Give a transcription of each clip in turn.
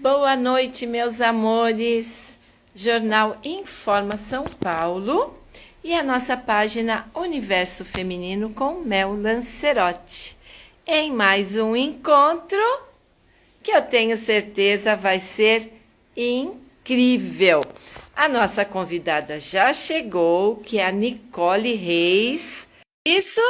Boa noite, meus amores. Jornal Informa São Paulo e a nossa página Universo Feminino com Mel Lancerotti. Em mais um encontro que eu tenho certeza vai ser incrível. A nossa convidada já chegou, que é a Nicole Reis. Isso,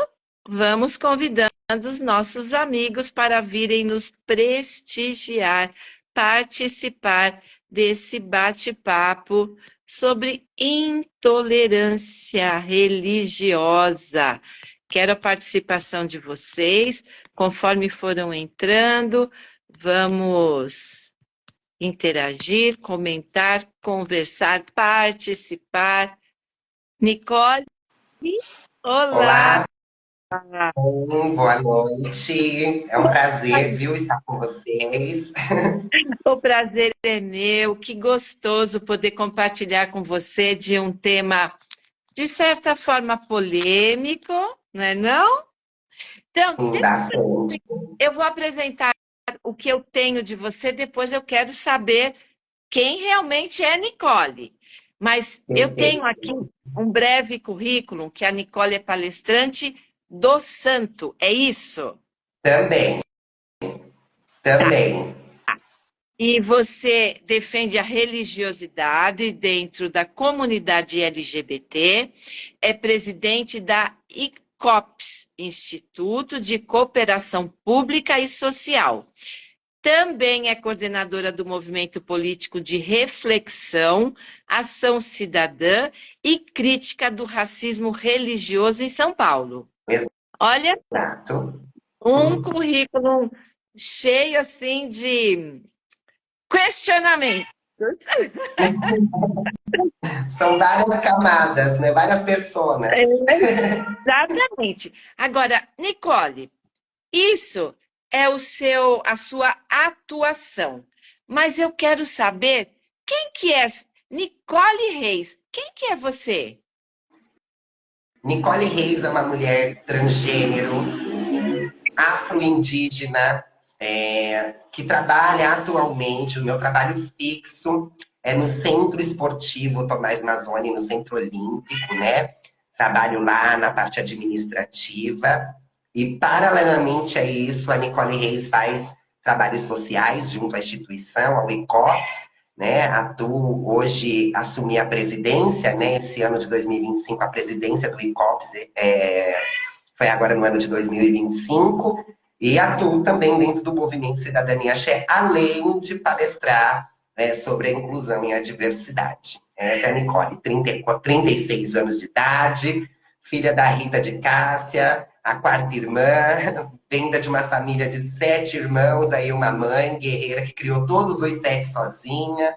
vamos convidando os nossos amigos para virem nos prestigiar, participar desse bate-papo sobre intolerância religiosa. Quero a participação de vocês, conforme foram entrando, vamos interagir, comentar, conversar, participar. Nicole, olá! Olá, boa noite. É um prazer, viu, estar com vocês. O prazer é meu, que gostoso poder compartilhar com você de um tema, de certa forma, polêmico, não é não? Então, Bastante. eu vou apresentar o que eu tenho de você, depois eu quero saber quem realmente é Nicole. Mas eu tenho Perfeito. aqui um breve currículo, que a Nicole é palestrante do Santo, é isso? Também, também. E você defende a religiosidade dentro da comunidade LGBT, é presidente da ICOPS, Instituto de Cooperação Pública e Social. Também é coordenadora do movimento político de reflexão, ação cidadã e crítica do racismo religioso em São Paulo. Olha, Exato. um currículo cheio assim de questionamentos. São várias camadas, né? Várias personas. Exatamente. Agora, Nicole, isso é a sua atuação. Mas eu quero saber quem que é Nicole Reis? Quem que é você? Nicole Reis é uma mulher transgênero, afro-indígena, que trabalha atualmente, o meu trabalho fixo é no Centro Esportivo Tomás Mazzoni, no Centro Olímpico, né? Trabalho lá na parte administrativa e, paralelamente a isso, a Nicole Reis faz trabalhos sociais junto à instituição, ao ICOPS, né? Atuo hoje, assumi a presidência, né? Esse ano de 2025, a presidência do ICOPS foi agora no ano de 2025, e atuo também dentro do movimento Cidadania Axé, além de palestrar sobre a inclusão e a diversidade. Essa é a Nicole, 36 anos de idade, filha da Rita de Cássia, a quarta irmã, vinda de uma família de 7 irmãos, aí uma mãe guerreira que criou todos os 7 sozinha.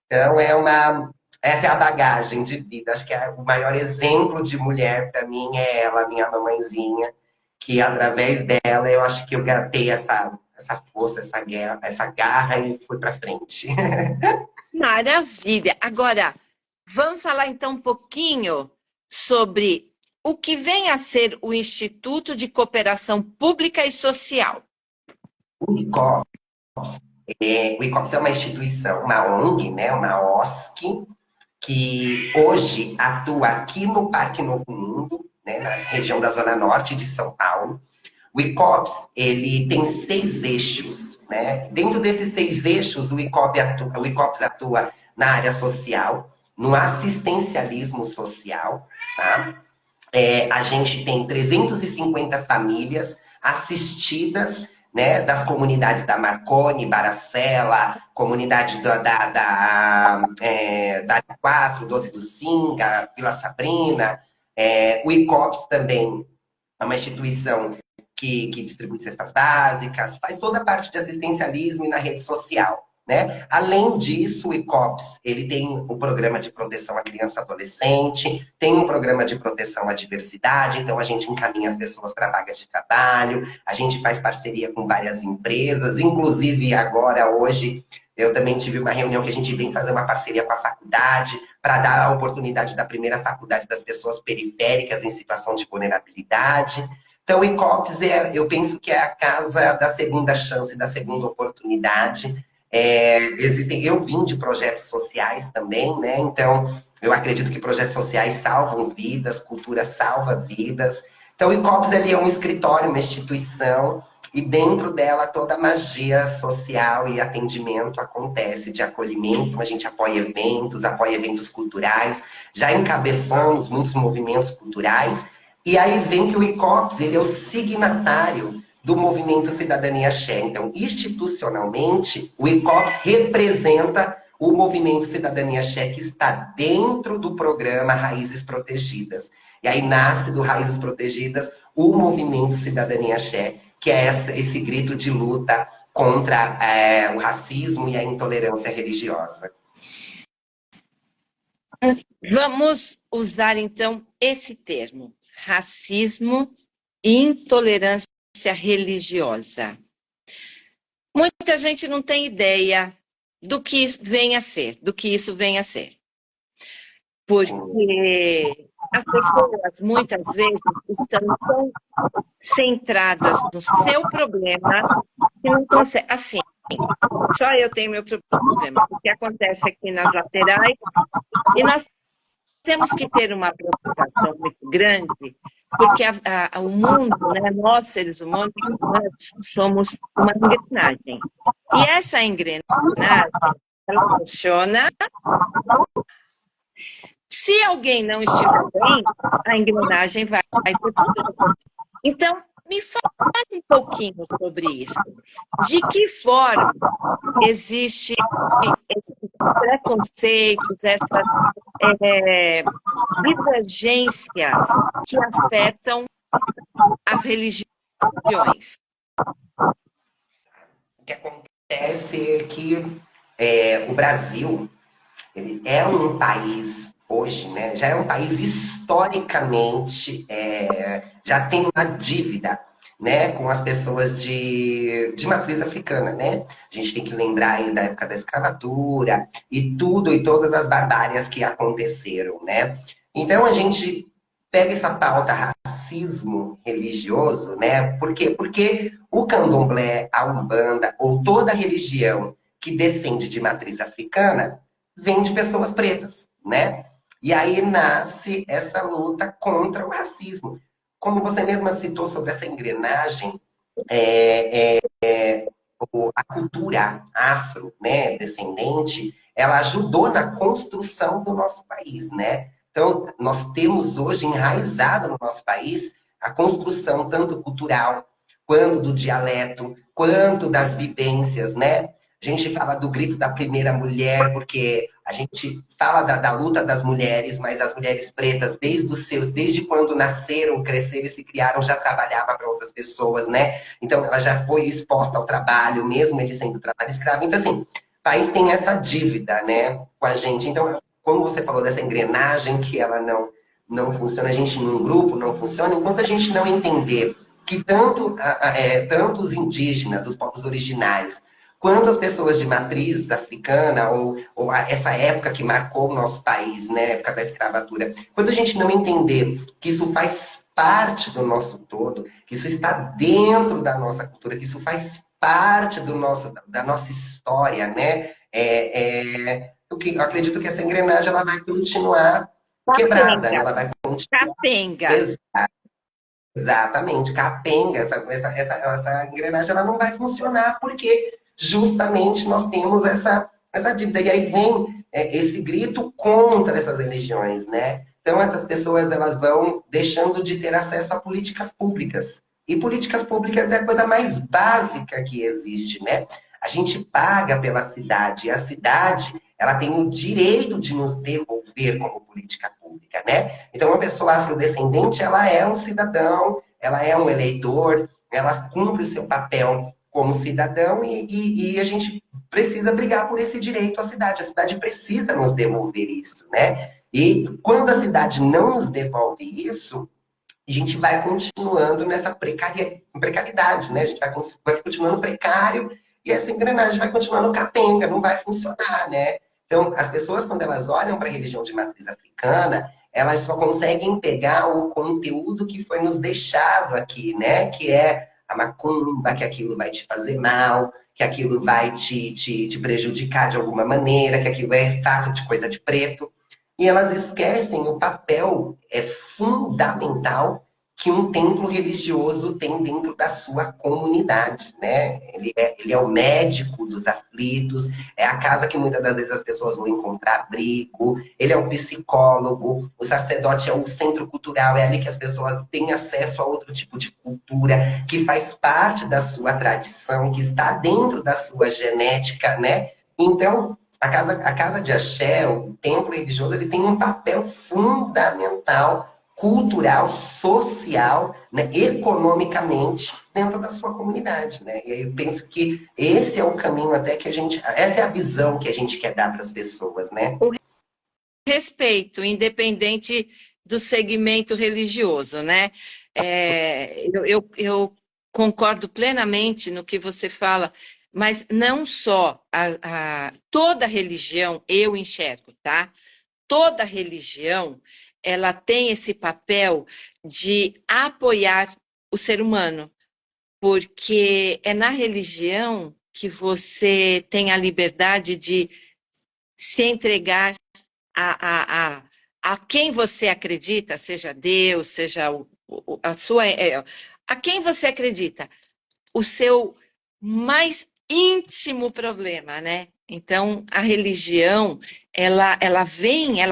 Então, essa é a bagagem de vida. Acho que o maior exemplo de mulher para mim é ela, minha mamãezinha, que através dela eu acho que eu gatei essa força, essa garra e fui para frente. Maravilha. Agora, vamos falar então um pouquinho sobre o que vem a ser o Instituto de Cooperação Pública e Social. O ICOPS, o ICOPS é uma instituição, uma ONG, né, uma OSC, que hoje atua aqui no Parque Novo Mundo, né, na região da Zona Norte de São Paulo. O ICOPS, ele tem 6 eixos, né? Dentro desses 6 eixos, o ICOPS atua na área social, no assistencialismo social, tá? A gente tem 350 famílias assistidas, né, das comunidades da Marconi, Baracela, comunidade da 4, 12 do Singa, Vila Sabrina. O ICOPS também é uma instituição que distribui cestas básicas, faz toda a parte de assistencialismo e na rede social. Né? Além disso, o ICOPS ele tem o programa de proteção à criança e adolescente, tem um programa de proteção à diversidade, então a gente encaminha as pessoas para vagas de trabalho, a gente faz parceria com várias empresas, inclusive agora, hoje, eu também tive uma reunião que a gente vem fazer uma parceria com a faculdade para dar a oportunidade da primeira faculdade das pessoas periféricas em situação de vulnerabilidade. Então, o ICOPS, eu penso que é a casa da segunda chance, da segunda oportunidade. Eu vim de projetos sociais também, né? Então, eu acredito que projetos sociais salvam vidas, cultura salva vidas. Então, o ICOPS ele é um escritório, uma instituição, e dentro dela toda a magia social e atendimento acontece, de acolhimento. A gente apoia eventos culturais, já encabeçamos muitos movimentos culturais, e aí vem que o ICOPS ele é o signatário do movimento Cidadania Axé. Então, institucionalmente, o ICOPS representa o movimento Cidadania Axé, que está dentro do programa Raízes Protegidas. E aí nasce do Raízes Protegidas o movimento Cidadania Axé, que é esse grito de luta contra o racismo e a intolerância religiosa. Vamos usar, então, esse termo, racismo e intolerância religiosa. Muita gente não tem ideia do que vem a ser, do que isso vem a ser. Porque as pessoas, muitas vezes, estão tão centradas no seu problema que não conseguem. Assim, só eu tenho meu problema. O que acontece aqui nas laterais, e nós temos que ter uma preocupação muito grande, porque o mundo, né, nós seres humanos, nós somos uma engrenagem. E essa engrenagem, ela funciona. Se alguém não estiver bem, a engrenagem vai por tudo. Então, me fala um pouquinho sobre isso. De que forma existe esses preconceitos, essas divergências que afetam as religiões? O que acontece é que o Brasil ele é um país hoje, né? Já é um país historicamente, já tem uma dívida, né, com as pessoas de matriz africana, né? A gente tem que lembrar aí da época da escravatura e tudo e todas as barbárias que aconteceram, né? Então a gente pega essa pauta racismo religioso, né? Por quê? Porque o candomblé, a umbanda ou toda religião que descende de matriz africana vem de pessoas pretas, né? E aí nasce essa luta contra o racismo. Como você mesma citou sobre essa engrenagem, a cultura afro, né, descendente, ela ajudou na construção do nosso país, né? Então, nós temos hoje enraizado no nosso país a construção tanto cultural, quanto do dialeto, quanto das vivências, né? A gente fala do grito da primeira mulher, porque a gente fala da luta das mulheres, mas as mulheres pretas, desde quando nasceram, cresceram e se criaram, já trabalhava para outras pessoas, né? Então, ela já foi exposta ao trabalho, mesmo ele sendo trabalho escravo. Então, assim, o país tem essa dívida, né, com a gente. Então, como você falou dessa engrenagem que ela não funciona, a gente num grupo não funciona, enquanto a gente não entender que tanto os indígenas, os povos originários, quanto as pessoas de matriz africana, ou essa época que marcou o nosso país, né, época da escravatura, quando a gente não entender que isso faz parte do nosso todo, que isso está dentro da nossa cultura, que isso faz parte da nossa história, né, eu acredito que essa engrenagem ela vai continuar quebrada, né? Ela vai continuar. Capenga. Exatamente, capenga. Essa engrenagem ela não vai funcionar, porque justamente nós temos essa dívida. E aí vem esse grito contra essas religiões, né? Então, essas pessoas elas vão deixando de ter acesso a políticas públicas. E políticas públicas é a coisa mais básica que existe, né? A gente paga pela cidade, e a cidade ela tem o direito de nos devolver como política pública, né? Então, uma pessoa afrodescendente, ela é um cidadão, ela é um eleitor, ela cumpre o seu papel como cidadão e a gente precisa brigar por esse direito à cidade. A cidade precisa nos devolver isso, né? E quando a cidade não nos devolve isso, a gente vai continuando nessa precariedade, né? A gente vai continuando precário e essa engrenagem vai continuando capenga, não vai funcionar, né? Então, as pessoas, quando elas olham para a religião de matriz africana, elas só conseguem pegar o conteúdo que foi nos deixado aqui, né? Que é a macumba, que aquilo vai te fazer mal, que aquilo vai te prejudicar de alguma maneira, que aquilo é fato de coisa de preto. E elas esquecem o papel fundamental que um templo religioso tem dentro da sua comunidade, né? Ele é o médico dos aflitos, é a casa que muitas das vezes as pessoas vão encontrar abrigo, ele é o psicólogo, o sacerdote é o centro cultural, é ali que as pessoas têm acesso a outro tipo de cultura, que faz parte da sua tradição, que está dentro da sua genética, né? Então, a casa de axé, o templo religioso, ele tem um papel fundamental cultural, social, né, economicamente dentro da sua comunidade, né? E aí eu penso que esse é o caminho até que essa é a visão que a gente quer dar para as pessoas, né? O respeito, independente do segmento religioso, né? Eu concordo plenamente no que você fala, mas não só toda religião eu enxergo, tá? Toda religião ela tem esse papel de apoiar o ser humano, porque é na religião que você tem a liberdade de se entregar a quem você acredita, seja Deus, seja a sua. A quem você acredita, o seu mais íntimo problema, né? Então, a religião, ela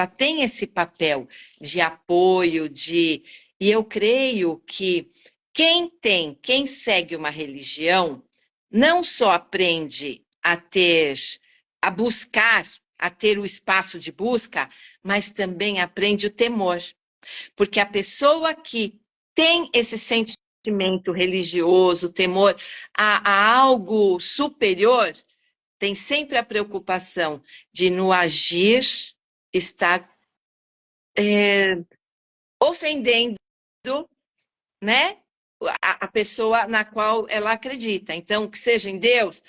tem esse papel de apoio, e eu creio que quem segue uma religião, não só aprende a buscar, a ter o espaço de busca, mas também aprende o temor. Porque a pessoa que tem esse sentimento religioso, temor a algo superior, tem sempre a preocupação de, no agir, estar ofendendo, né, a pessoa na qual ela acredita. Então, que seja em Deus,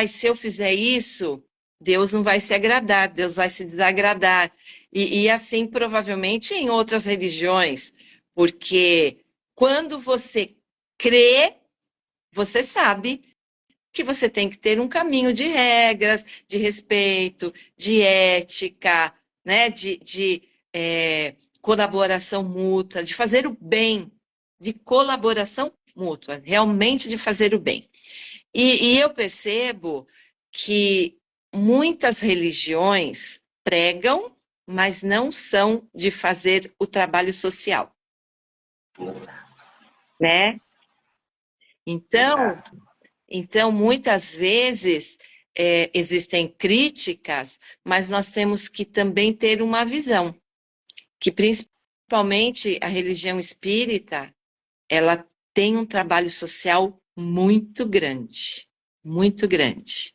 se eu fizer isso, Deus não vai se agradar, Deus vai se desagradar. E assim, provavelmente, em outras religiões, porque quando você crê, você sabe que você tem que ter um caminho de regras, de respeito, de ética, né? de colaboração mútua, de fazer o bem, de colaboração mútua, realmente de fazer o bem. E eu percebo que muitas religiões pregam, mas não são de fazer o trabalho social, né? Então, muitas vezes existem críticas, mas nós temos que também ter uma visão, que principalmente a religião espírita, ela tem um trabalho social muito grande, muito grande.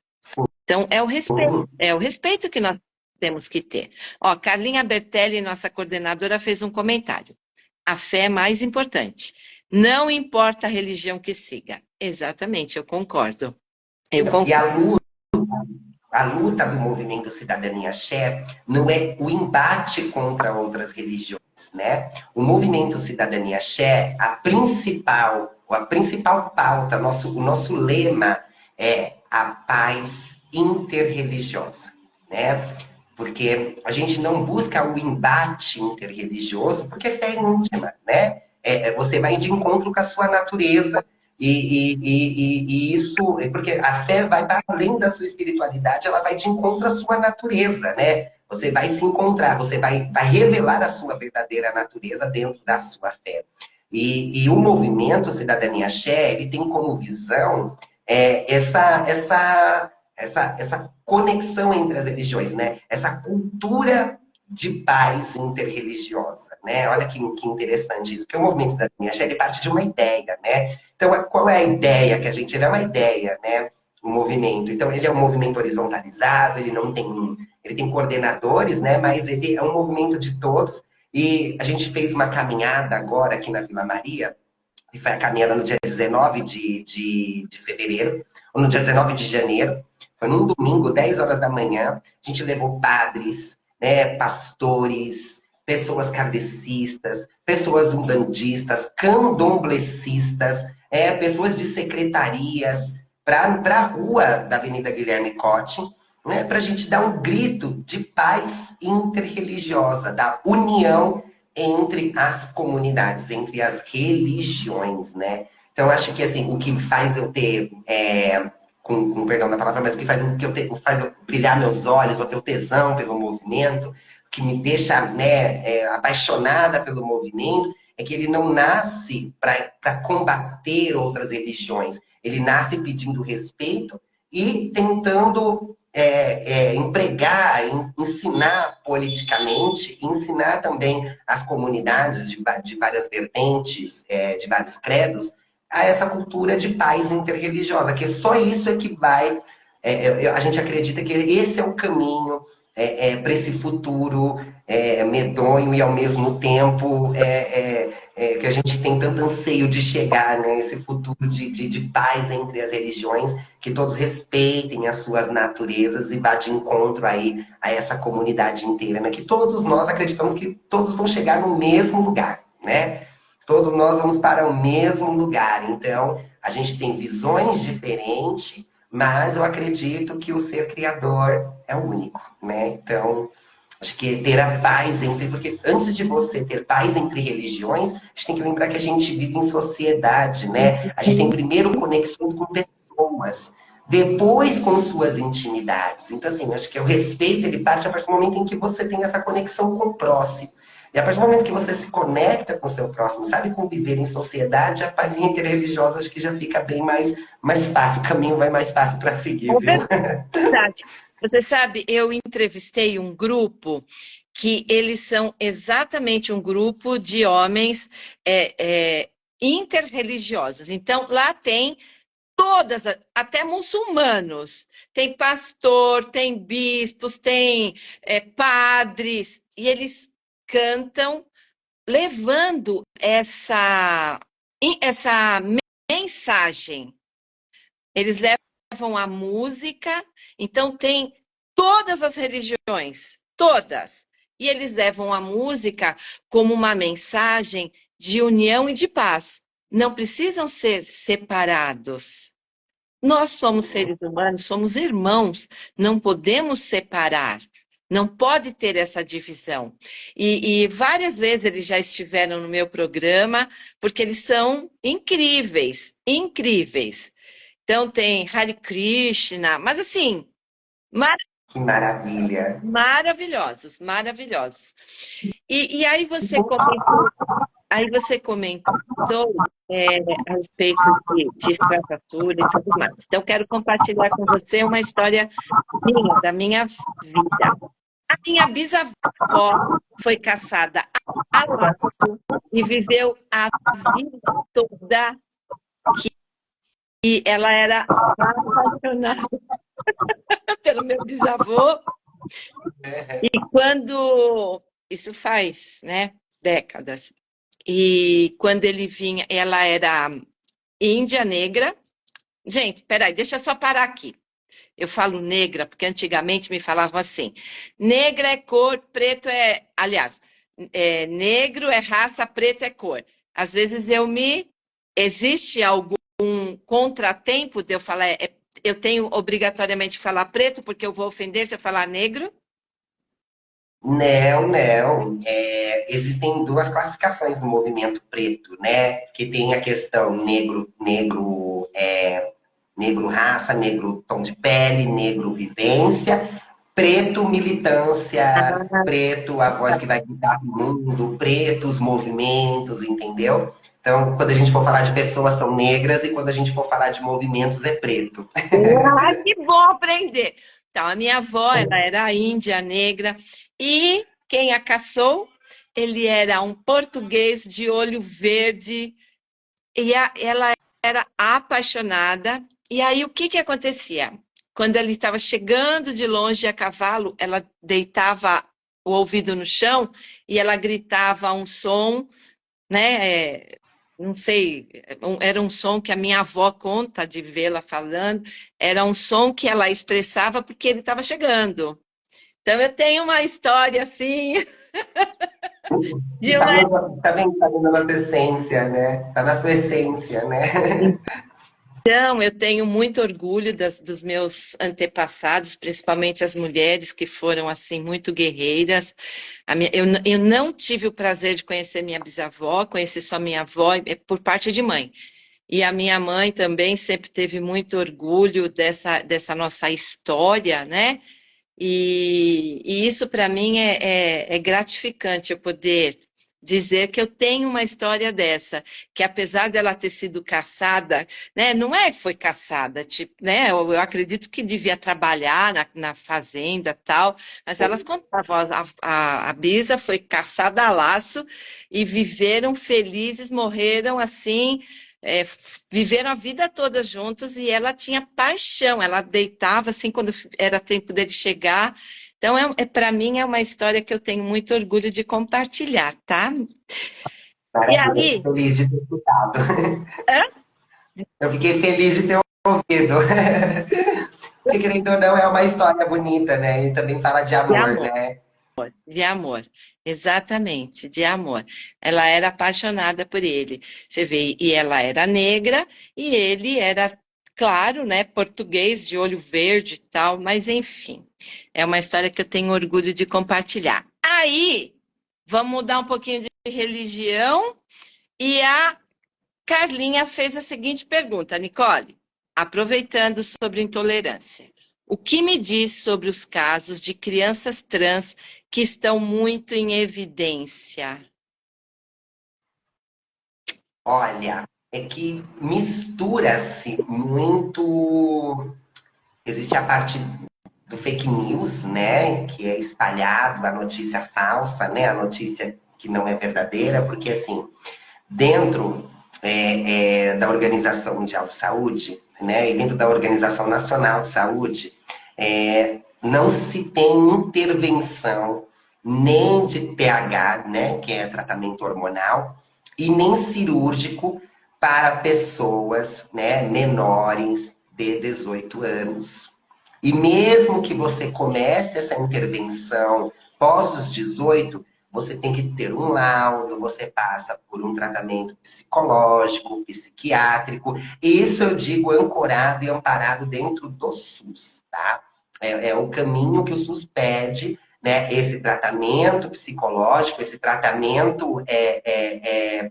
Então, é o respeito que nós temos que ter. Ó, Carlinha Bertelli, nossa coordenadora, fez um comentário. A fé é mais importante. Não importa a religião que siga. Exatamente, eu concordo. E a luta do movimento Cidadania Axé não é o embate contra outras religiões, né? O movimento Cidadania Axé, a principal pauta, o nosso lema é a paz interreligiosa, né? Porque a gente não busca o embate interreligioso, porque fé é íntima, né? Você vai de encontro com a sua natureza, e isso, porque a fé vai para além da sua espiritualidade, ela vai de encontro à sua natureza, né? Você vai se encontrar, você vai revelar a sua verdadeira natureza dentro da sua fé. E o movimento Cidadania Axé, ele tem como visão essa conexão entre as religiões, né? Essa cultura de paz interreligiosa, né? Olha que interessante isso, porque o movimento Cidadania Axé, ele parte de uma ideia, né? Então, qual é a ideia que a gente... Ele é uma ideia, né? O movimento. Então, ele é um movimento horizontalizado, ele tem coordenadores, né? Mas ele é um movimento de todos. E a gente fez uma caminhada agora aqui na Vila Maria, que foi a caminhada no dia 19 de fevereiro, ou no dia 19 de janeiro. Foi num domingo, 10 horas da manhã. A gente levou padres, né, pastores, pessoas kardecistas, pessoas umbandistas, candomblecistas, pessoas de secretarias, para a rua da Avenida Guilherme Cotti, né, para a gente dar um grito de paz interreligiosa, da união entre as comunidades, entre as religiões, né? Então, acho que assim, o que faz eu ter, com perdão da palavra, mas o que faz, faz eu brilhar meus olhos, ou ter o tesão pelo movimento, que me deixa, né, apaixonada pelo movimento, é que ele não nasce para combater outras religiões. Ele nasce pedindo respeito e tentando empregar, ensinar politicamente, ensinar também as comunidades de várias vertentes, de vários credos, a essa cultura de paz interreligiosa, que só isso é que vai. A gente acredita que esse é o caminho para esse futuro medonho e ao mesmo tempo que a gente tem tanto anseio de chegar, né? Esse futuro de paz entre as religiões, que todos respeitem as suas naturezas e vá de encontro aí a essa comunidade inteira, né? Que todos nós acreditamos que todos vão chegar no mesmo lugar, né? Todos nós vamos para o mesmo lugar. Então, a gente tem visões diferentes, mas eu acredito que o ser criador é o único, né? Então, acho que ter a paz entre... Porque antes de você ter paz entre religiões, a gente tem que lembrar que a gente vive em sociedade, né? A gente tem primeiro conexões com pessoas, depois com suas intimidades. Então, assim, acho que o respeito, ele parte a partir do momento em que você tem essa conexão com o próximo. E a partir do momento que você se conecta com o seu próximo, sabe conviver em sociedade, a paz interreligiosa acho que já fica bem mais fácil, o caminho vai mais fácil para seguir, É viu? verdade. Você sabe, eu entrevistei um grupo que eles são exatamente um grupo de homens interreligiosos. Então, lá tem todas, até muçulmanos. Tem pastor, tem bispos, tem padres, e eles cantam levando essa mensagem. Eles levam a música, então tem todas as religiões, todas. E eles levam a música como uma mensagem de união e de paz. Não precisam ser separados. Nós somos seres humanos, somos irmãos, não podemos separar. Não pode ter essa divisão. E várias vezes eles já estiveram no meu programa, porque eles são incríveis, incríveis. Então tem Hare Krishna, mas assim, Que maravilha. maravilhosos, maravilhosos. E aí você comentou a respeito de escravatura e tudo mais. Então, quero compartilhar com você uma história da minha vida. A minha bisavó foi caçada a laço e viveu a vida toda que ela era apaixonada pelo meu bisavô. E quando... Isso faz, né, décadas. E quando ele vinha, ela era índia negra. Gente, peraí, deixa eu só parar aqui. Eu falo negra, porque antigamente me falavam assim. Negra é cor, preto é... Aliás, negro é raça, preto é cor. Às vezes existe algum contratempo de eu falar... eu tenho obrigatoriamente que falar preto, porque eu vou ofender se eu falar negro? Não, não. Existem duas classificações no movimento preto, né? Que tem a questão negro raça, negro tom de pele, negro vivência, preto militância, preto a voz que vai gritar no mundo, preto os movimentos, entendeu? Então, quando a gente for falar de pessoas, são negras, e quando a gente for falar de movimentos, é preto. Ah, que bom aprender! Então, a minha avó, ela era índia negra, e quem a caçou? Ele era um português de olho verde, e ela era apaixonada. E aí, o que acontecia? Quando ele estava chegando de longe a cavalo, ela deitava o ouvido no chão e ela gritava um som, né? Não sei, era um som que a minha avó conta de vê-la falando, era um som que ela expressava porque ele estava chegando. Então, eu tenho uma história assim, E De uma... tá vendo, tá na nossa essência, né? Tá na sua essência, né? Então, eu tenho muito orgulho dos meus antepassados, principalmente as mulheres que foram assim muito guerreiras. Eu não tive o prazer de conhecer minha bisavó, conheci só minha avó por parte de mãe. E a minha mãe também sempre teve muito orgulho dessa nossa história, né? E isso para mim é gratificante eu poder dizer que eu tenho uma história dessa, que apesar dela ter sido caçada, né, não é que foi caçada, tipo, né, eu acredito que devia trabalhar na fazenda tal, mas elas contavam, a Bisa foi caçada a laço e viveram felizes, morreram assim, viveram a vida toda juntas e ela tinha paixão, ela deitava assim quando era tempo dele chegar. Então, para mim, é uma história que eu tenho muito orgulho de compartilhar, tá? E Maravilha, fico aí, feliz de ter escutado. hã? Eu fiquei feliz de ter ouvido. Porque, querendo ou não, é uma história bonita, né? E também fala de De amor, amor, né? de amor, exatamente, de amor. Ela era apaixonada por ele, você vê, e ela era negra e ele era, claro, né, português de olho verde e tal, mas enfim, é uma história que eu tenho orgulho de compartilhar. Aí, vamos mudar um pouquinho de religião e a Carlinha fez a seguinte pergunta, Nicole, aproveitando sobre intolerância. O que me diz sobre os casos de crianças trans que estão muito em evidência? Olha, é que mistura-se muito. Existe a parte do fake news, né? Que é espalhado a notícia falsa, né? A notícia que não é verdadeira, porque assim, dentro da Organização Mundial de Saúde, né? E dentro da Organização Nacional de Saúde, não se tem intervenção nem de TH, né? Que é tratamento hormonal, e nem cirúrgico para pessoas, né, menores de 18 anos. E mesmo que você comece essa intervenção pós os 18, você tem que ter um laudo, você passa por um tratamento psicológico, psiquiátrico. Isso eu digo ancorado e amparado dentro do SUS, tá? É o caminho que o SUS pede, né? Esse tratamento psicológico, esse tratamento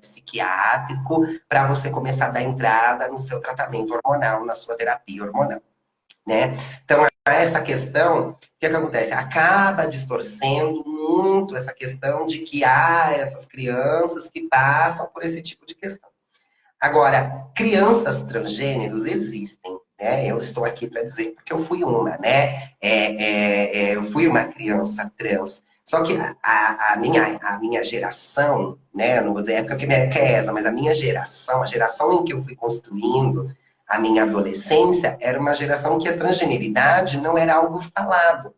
psiquiátrico, para você começar a dar entrada no seu tratamento hormonal, na sua terapia hormonal, né? Então, essa questão, o que acontece? Acaba distorcendo muito essa questão de que há essas crianças que passam por esse tipo de questão. Agora, crianças transgêneros existem, né? Eu estou aqui para dizer porque eu fui uma, né? Eu fui uma criança trans. Só que a minha geração, né? Eu não vou dizer a época que é essa, mas a minha geração, a geração em que eu fui construindo a minha adolescência, era uma geração que a transgeneridade não era algo falado.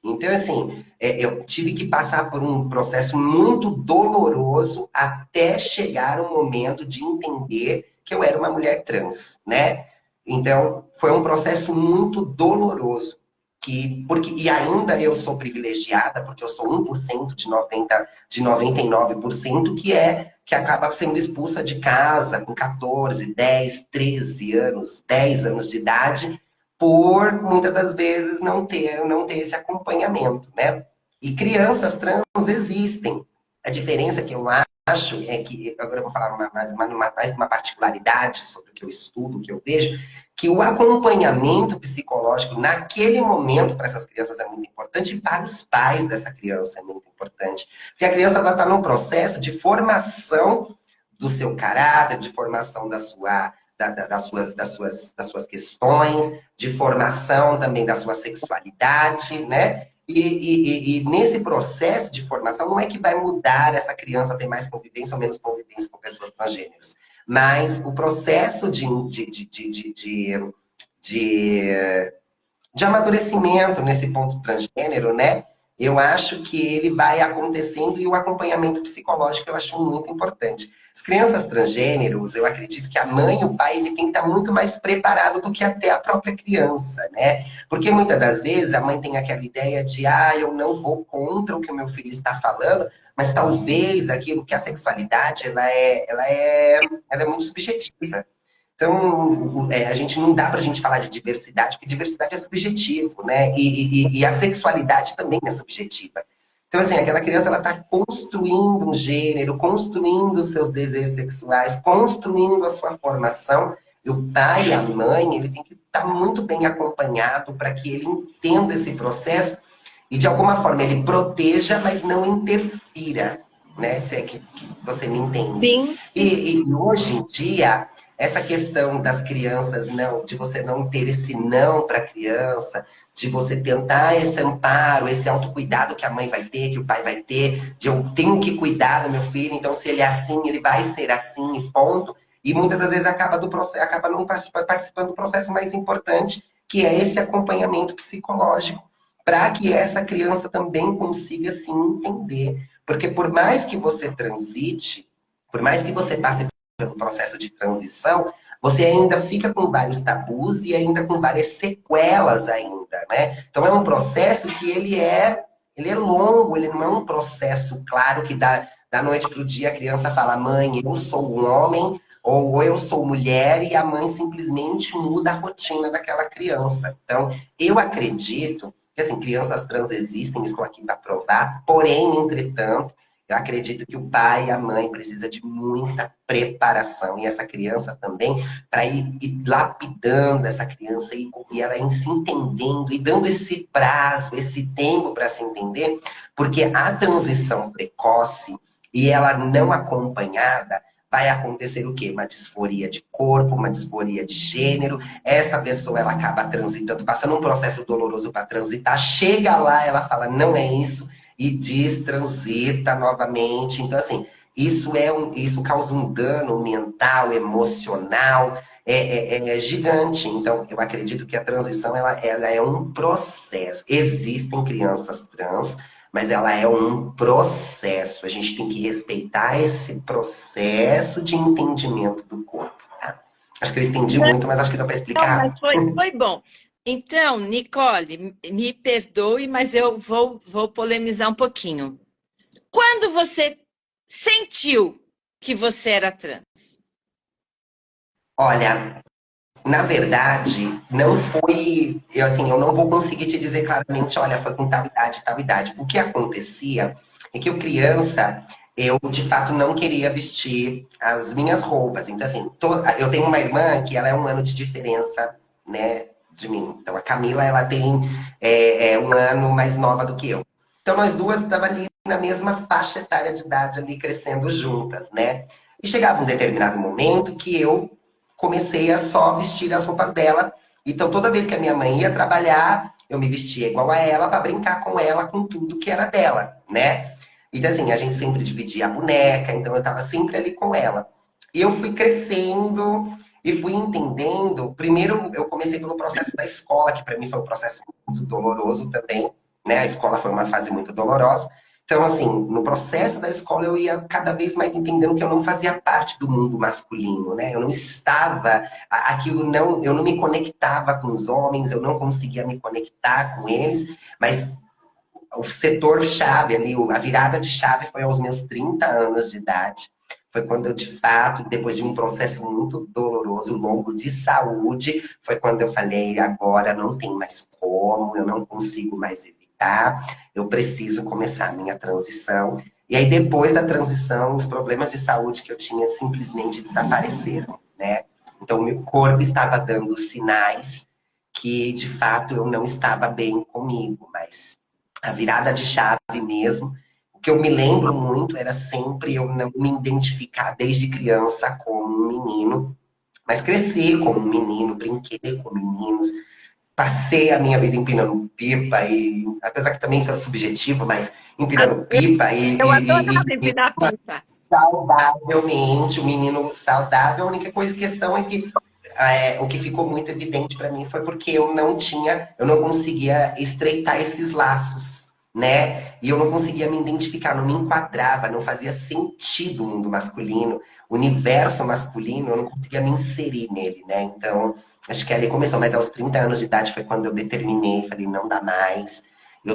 Então, assim, eu tive que passar por um processo muito doloroso até chegar o momento de entender que eu era uma mulher trans, né? Então, foi um processo muito doloroso. E ainda eu sou privilegiada, porque eu sou 1% de 99% que acaba sendo expulsa de casa com 14, 10, 13 anos, 10 anos de idade, por muitas das vezes não ter esse acompanhamento, né? E crianças trans existem. A diferença que eu acho é que, agora eu vou falar mais uma particularidade sobre o que eu estudo, o que eu vejo, que o acompanhamento psicológico naquele momento para essas crianças é muito importante e para os pais dessa criança é muito importante. Porque a criança está num processo de formação do seu caráter, de formação das suas questões, de formação também da sua sexualidade, né? E nesse processo de formação, não é que vai mudar essa criança ter mais convivência ou menos convivência com pessoas transgêneros, mas o processo de amadurecimento nesse ponto transgênero, né? eu acho que ele vai acontecendo e o acompanhamento psicológico eu acho muito importante. As crianças transgêneros, eu acredito que a mãe e o pai ele tem que estar muito mais preparado do que até a própria criança, né? Porque muitas das vezes a mãe tem aquela ideia de, eu não vou contra o que o meu filho está falando, mas talvez aquilo que a sexualidade ela é muito subjetiva. Então, a gente não dá para a gente falar de diversidade, porque diversidade é subjetivo, né? E a sexualidade também é subjetiva. Então, assim, aquela criança ela está construindo um gênero, construindo os seus desejos sexuais, construindo a sua formação. E o pai e a mãe, ele tem que estar muito bem acompanhado para que ele entenda esse processo e, de alguma forma, ele proteja, mas não interfira, né? Se é que você me entende. Sim. E hoje em dia, essa questão das crianças não, de você não ter esse não para a criança, de você tentar esse amparo, esse autocuidado que a mãe vai ter, que o pai vai ter, de eu tenho que cuidar do meu filho, então se ele é assim, ele vai ser assim e ponto. E muitas das vezes acaba do processo, acaba não participando do processo mais importante, que é esse acompanhamento psicológico, para que essa criança também consiga se entender. Porque por mais que você transite, por mais que você passe pelo processo de transição, você ainda fica com vários tabus e ainda com várias sequelas ainda, né? Então é um processo que ele é longo, ele não é um processo claro que da noite para o dia a criança fala, mãe, eu sou um homem, ou eu sou mulher, e a mãe simplesmente muda a rotina daquela criança. Então, eu acredito que, assim, crianças trans existem, estou aqui para provar, porém, entretanto, eu acredito que o pai e a mãe precisam de muita preparação. E essa criança também, para ir lapidando essa criança e ela ir se entendendo e dando esse prazo, esse tempo para se entender, porque a transição precoce e ela não acompanhada, vai acontecer o quê? Uma disforia de corpo, uma disforia de gênero. Essa pessoa, ela acaba transitando, passando um processo doloroso para transitar. Chega lá, ela fala, não é isso e destransita novamente. Então, assim, isso causa um dano mental, emocional, é gigante. Então, eu acredito que a transição ela é um processo. Existem crianças trans, mas ela é um processo. A gente tem que respeitar esse processo de entendimento do corpo. Tá? Acho que eu estendi muito, mas acho que dá para Não, explicar. mas foi bom. Então, Nicole, me perdoe, mas eu vou polemizar um pouquinho. Quando você sentiu que você era trans? Olha, na verdade, não foi. Eu não vou conseguir te dizer claramente, olha, foi com tal idade, tal idade. O que acontecia é que eu, criança, eu de fato não queria vestir as minhas roupas. Então, assim, eu tenho uma irmã que ela é um ano de diferença, né, de mim. Então, a Camila, ela tem um ano mais nova do que eu. Então, nós duas estávamos ali na mesma faixa etária de idade, ali crescendo juntas, né? E chegava um determinado momento que eu comecei a só vestir as roupas dela. Então, toda vez que a minha mãe ia trabalhar, eu me vestia igual a ela para brincar com ela com tudo que era dela, né? Então, assim, a gente sempre dividia a boneca, então eu estava sempre ali com ela. E eu fui crescendo e fui entendendo. Primeiro, eu comecei pelo processo da escola, que para mim foi um processo muito doloroso também, né? A escola foi uma fase muito dolorosa. Então, assim, no processo da escola eu ia cada vez mais entendendo que eu não fazia parte do mundo masculino, né? Eu não estava, eu não me conectava com os homens, eu não conseguia me conectar com eles, mas o setor chave ali, a virada de chave foi aos meus 30 anos de idade. Foi quando eu, de fato, depois de um processo muito doloroso, longo de saúde, foi quando eu falei, agora não tem mais como, eu não consigo mais evitar, eu preciso começar a minha transição. E aí, depois da transição, os problemas de saúde que eu tinha simplesmente desapareceram, né? Então, o meu corpo estava dando sinais que, de fato, eu não estava bem comigo, mas a virada de chave mesmo. O que eu me lembro muito era sempre eu não me identificar desde criança como um menino, mas cresci como um menino, brinquei com meninos, passei a minha vida empinando pipa e, apesar que também isso é subjetivo, mas empinando pipa Eu adorava empinar pipa. saudavelmente, o menino saudável. A única questão é que o que ficou muito evidente para mim foi porque eu não conseguia estreitar esses laços, né? E eu não conseguia me identificar, não me enquadrava, não fazia sentido o mundo masculino, o universo masculino, eu não conseguia me inserir nele, né? Então, acho que ali começou, mas aos 30 anos de idade foi quando eu determinei, falei, não dá mais. Eu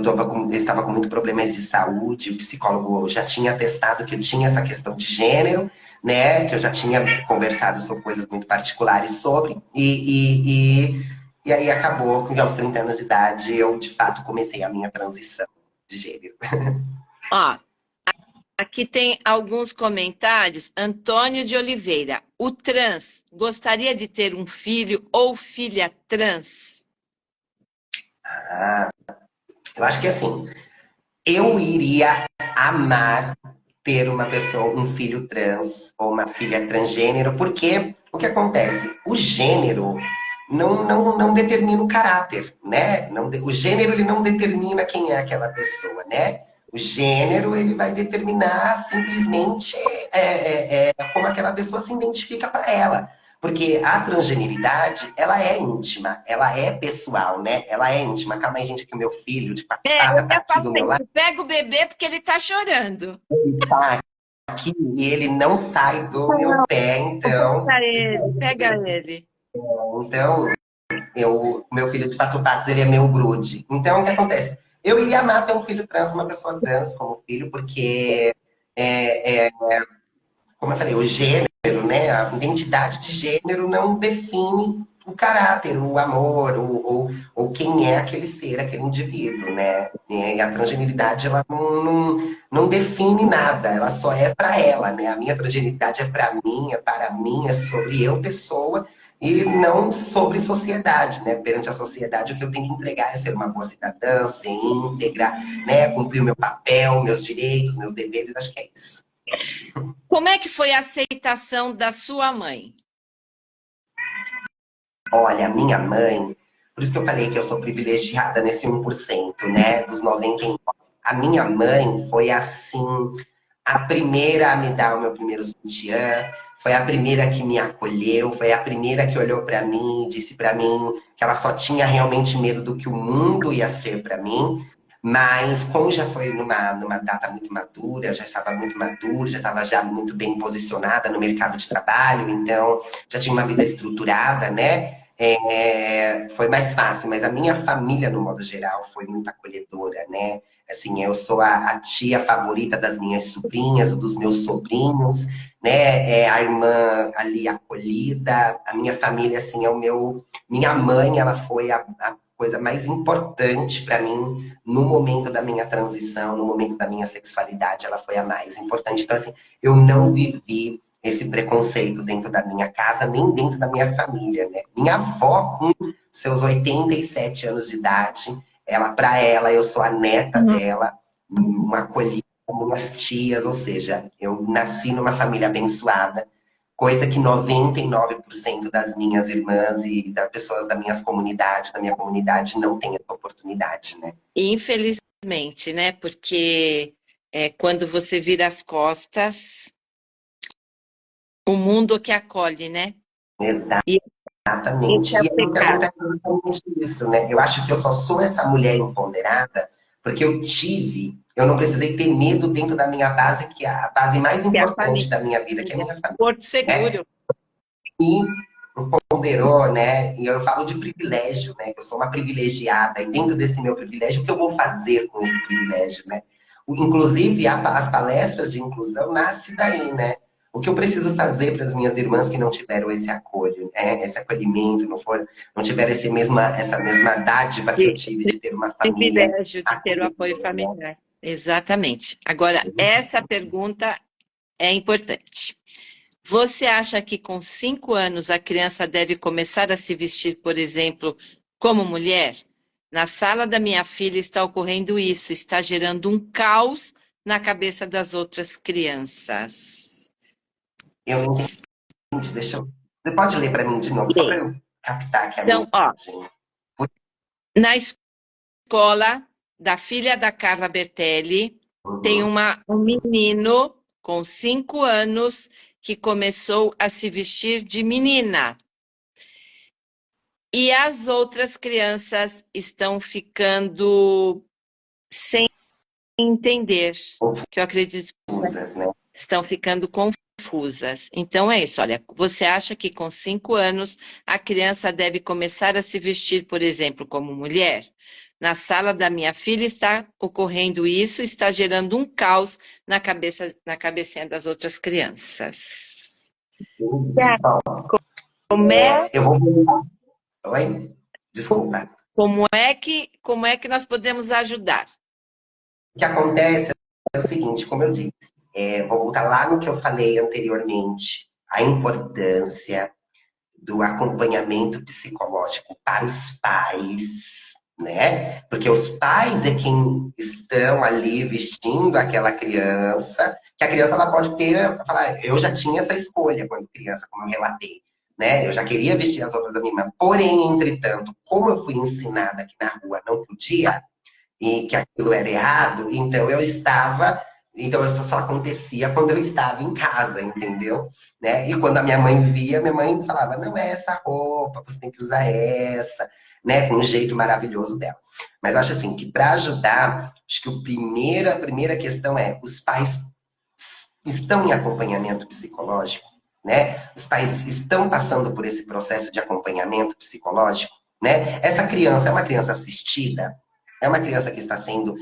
estava com muitos problemas de saúde, o psicólogo já tinha atestado que eu tinha essa questão de gênero, né? Que eu já tinha conversado sobre coisas muito particulares sobre, e aí acabou que aos 30 anos de idade eu, de fato, comecei a minha transição de gênero. Ó, aqui tem alguns comentários. Antônio de Oliveira. O trans gostaria de ter um filho ou filha trans? Ah, eu acho que assim, eu iria amar ter uma pessoa, um filho trans ou uma filha transgênero, porque o que acontece? O gênero não determina o caráter, né? O gênero ele não determina quem é aquela pessoa, né? O gênero ele vai determinar simplesmente como aquela pessoa se identifica para ela. Porque a transgeneridade, ela é íntima, ela é pessoal, né? Ela é íntima. Calma aí, gente, que o meu filho de quatro Eu patas tá ia aqui falar do meu lado. isso. Pega o bebê porque ele tá chorando. Tá aqui e ele não sai do meu pé, então, Pega ele, pega ele. então meu filho de quatro patas, ele é meu grude. Então, o que acontece? Eu iria amar ter um filho trans, uma pessoa trans como filho, porque, como eu falei, o gênero, né, a identidade de gênero não define o caráter, o amor, ou quem é aquele ser, aquele indivíduo, né? E a transgeneridade, ela não define nada, ela só é para ela, né? A minha transgeneridade é para mim, é para mim, é sobre eu, pessoa, e não sobre sociedade, né? Perante a sociedade, o que eu tenho que entregar é ser uma boa cidadã, ser íntegra, né? Cumprir o meu papel, meus direitos, meus deveres, acho que é isso. Como é que foi a aceitação da sua mãe? Olha, a minha mãe, por isso que eu falei que eu sou privilegiada nesse 1%, né? Dos 99. A minha mãe foi assim, a primeira a me dar o meu primeiro sutiã, foi a primeira que me acolheu, foi a primeira que olhou para mim e disse para mim que ela só tinha realmente medo do que o mundo ia ser para mim. Mas como já foi numa data muito madura, eu já estava muito madura, já estava já muito bem posicionada no mercado de trabalho, então já tinha uma vida estruturada, né? Foi mais fácil, mas a minha família, no modo geral, foi muito acolhedora, né? Assim, eu sou a tia favorita das minhas sobrinhas, dos meus sobrinhos, né? É a irmã ali acolhida. A minha família, assim, é o meu. Minha mãe, ela foi a coisa mais importante para mim no momento da minha transição, no momento da minha sexualidade, ela foi a mais importante. Então, assim, eu não vivi esse preconceito dentro da minha casa, nem dentro da minha família, né? Minha avó, com seus 87 anos de idade, para ela, eu sou a neta Uhum. dela, uma acolhida como minhas tias, ou seja, eu nasci numa família abençoada, coisa que 99% das minhas irmãs e das pessoas da minha comunidade, não tem essa oportunidade, né? Infelizmente, né? Porque quando você vira as costas, o mundo que acolhe, né? E esse Exatamente. é E o aí o que pecado. acontece é exatamente isso, né? Eu acho que eu só sou essa mulher empoderada porque eu não precisei ter medo dentro da minha base, que é a base mais Que é a importante família. da minha vida, que é a minha família, Porto né? Seguro. E ponderou, né? E eu falo de privilégio, né? Que eu sou uma privilegiada, e dentro desse meu privilégio, o que eu vou fazer com esse privilégio, né? Inclusive, as palestras de inclusão nascem daí, né? O que eu preciso fazer para as minhas irmãs que não tiveram esse acolho, né? Esse acolhimento, não tiveram essa mesma dádiva que eu De tive de ter uma família privilégio de ter o apoio acolhedora, né? familiar. Exatamente. Agora, essa pergunta é importante. Você acha que com 5 anos a criança deve começar a se vestir, por exemplo, como mulher? Na sala da minha filha está ocorrendo isso, está gerando um caos na cabeça das outras crianças. Eu não entendi, Você pode ler para mim de novo, só para Bem, eu captar aqui a então, ó, mensagem? na escola da filha da Carla Bertelli, tem Uhum. um menino com 5 anos que começou a se vestir de menina. E as outras crianças estão ficando sem entender, que eu acredito confusas, né? que estão ficando confusas. Então é isso, olha, você acha que com 5 anos a criança deve começar a se vestir, por exemplo, como mulher? Na sala da minha filha está ocorrendo isso, está gerando um caos na cabecinha das outras crianças. Como é, Eu vou. Oi? Desculpa. como é que nós podemos ajudar? O que acontece é o seguinte, como eu disse, vou voltar lá no que eu falei anteriormente, a importância do acompanhamento psicológico para os pais, né? Porque os pais é quem estão ali vestindo aquela criança, que a criança ela pode ter, falar, eu já tinha essa escolha quando criança, como eu relatei, né? Eu já queria vestir as roupas da minha irmã, porém, entretanto, como eu fui ensinada que na rua não podia, e que aquilo era errado, então isso só acontecia quando eu estava em casa, entendeu? Né? E quando a minha mãe via, minha mãe falava, não é essa roupa, você tem que usar essa, né? Com um jeito maravilhoso dela. Mas eu acho assim, que para ajudar, acho que a primeira questão é, os pais estão em acompanhamento psicológico, né? Os pais estão passando por esse processo de acompanhamento psicológico, né? Essa criança é uma criança assistida, é uma criança que está sendo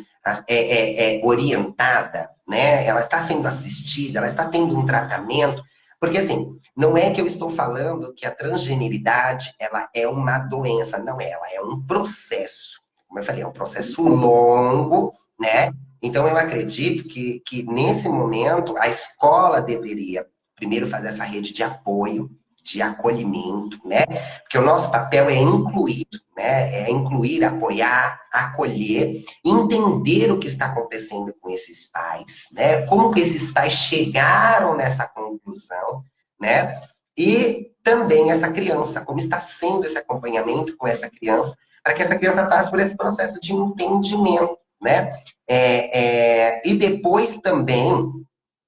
orientada, né? Ela está sendo assistida, ela está tendo um tratamento, porque assim, não é que eu estou falando que a transgeneridade ela é uma doença, não é, ela é um processo. Como eu falei, é um processo longo, né? Então eu acredito que nesse momento a escola deveria primeiro fazer essa rede de apoio, de acolhimento, né? Porque o nosso papel é incluir, né? É incluir, apoiar, acolher, entender o que está acontecendo com esses pais, né? Como que esses pais chegaram nessa conclusão, né? E também essa criança, como está sendo esse acompanhamento com essa criança, para que essa criança passe por esse processo de entendimento, né? E depois também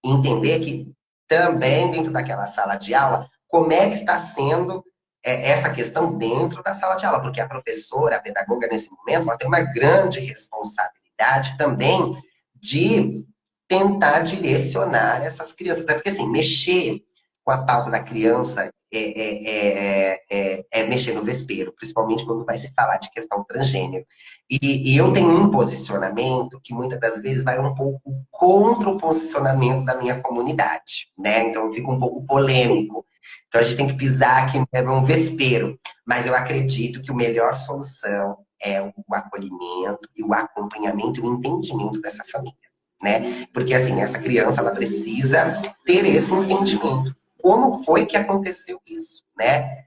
entender que também dentro daquela sala de aula, como é que está sendo essa questão dentro da sala de aula, porque a professora, a pedagoga nesse momento, ela tem uma grande responsabilidade também de tentar direcionar essas crianças. É porque assim, mexer com a pauta da criança é mexer no vespeiro, principalmente quando vai se falar de questão transgênero. E eu tenho um posicionamento que muitas das vezes vai um pouco contra o posicionamento da minha comunidade, né? Então fica um pouco polêmico. Então a gente tem que pisar aqui no vespeiro. Mas eu acredito que a melhor solução é o acolhimento e o acompanhamento e o entendimento dessa família, né? Porque assim, essa criança ela precisa ter esse entendimento. Como foi que aconteceu isso, né?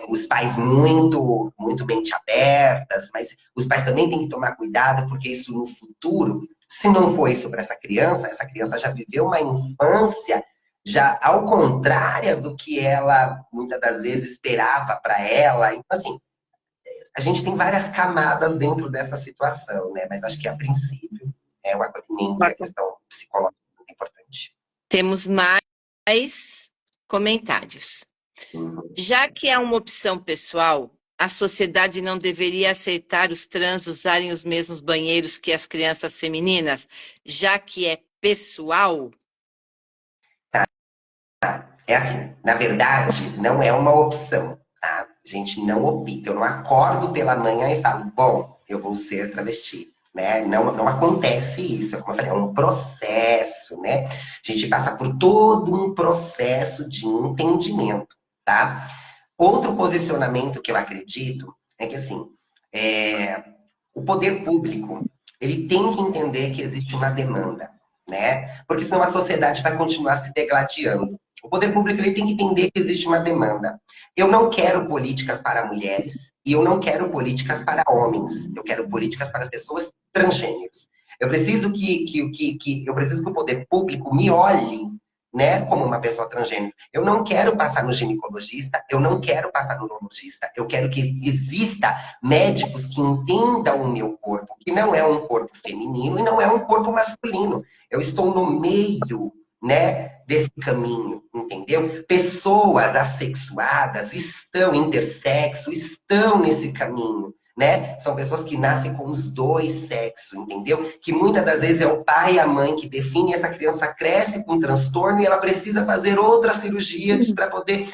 Os pais muito mente abertas, mas os pais também têm que tomar cuidado, porque isso no futuro, se não for isso para essa criança já viveu uma infância já ao contrário do que ela muitas das vezes esperava para ela. Então, assim, a gente tem várias camadas dentro dessa situação, né? Mas acho que a princípio é o acolhimento e a questão psicológica muito importante. Temos mais comentários. Já que é uma opção pessoal, a sociedade não deveria aceitar os trans usarem os mesmos banheiros que as crianças femininas, já que é pessoal? É assim, na verdade, não é uma opção, tá? A gente não opta. Eu não acordo pela manhã e falo, bom, eu vou ser travesti. Né? Não acontece isso, como eu falei, é um processo, né? A gente passa por todo um processo de entendimento, tá? Outro posicionamento que eu acredito é que, assim, o poder público, ele tem que entender que existe uma demanda, né? Porque senão a sociedade vai continuar se degladiando. O poder público ele tem que entender que existe uma demanda. Eu não quero políticas para mulheres e eu não quero políticas para homens. Eu quero políticas para pessoas transgêneros. Eu preciso eu preciso que o poder público me olhe, né, como uma pessoa transgênero. Eu não quero passar no ginecologista, eu não quero passar no urologista. Eu quero que exista médicos que entendam o meu corpo, que não é um corpo feminino e não é um corpo masculino. Eu estou no meio, né, desse caminho, entendeu? Pessoas assexuadas estão intersexo, estão nesse caminho, né? São pessoas que nascem com os dois sexos, entendeu? Que muitas das vezes é o pai e a mãe que definem, essa criança cresce com um transtorno e ela precisa fazer outra cirurgia para poder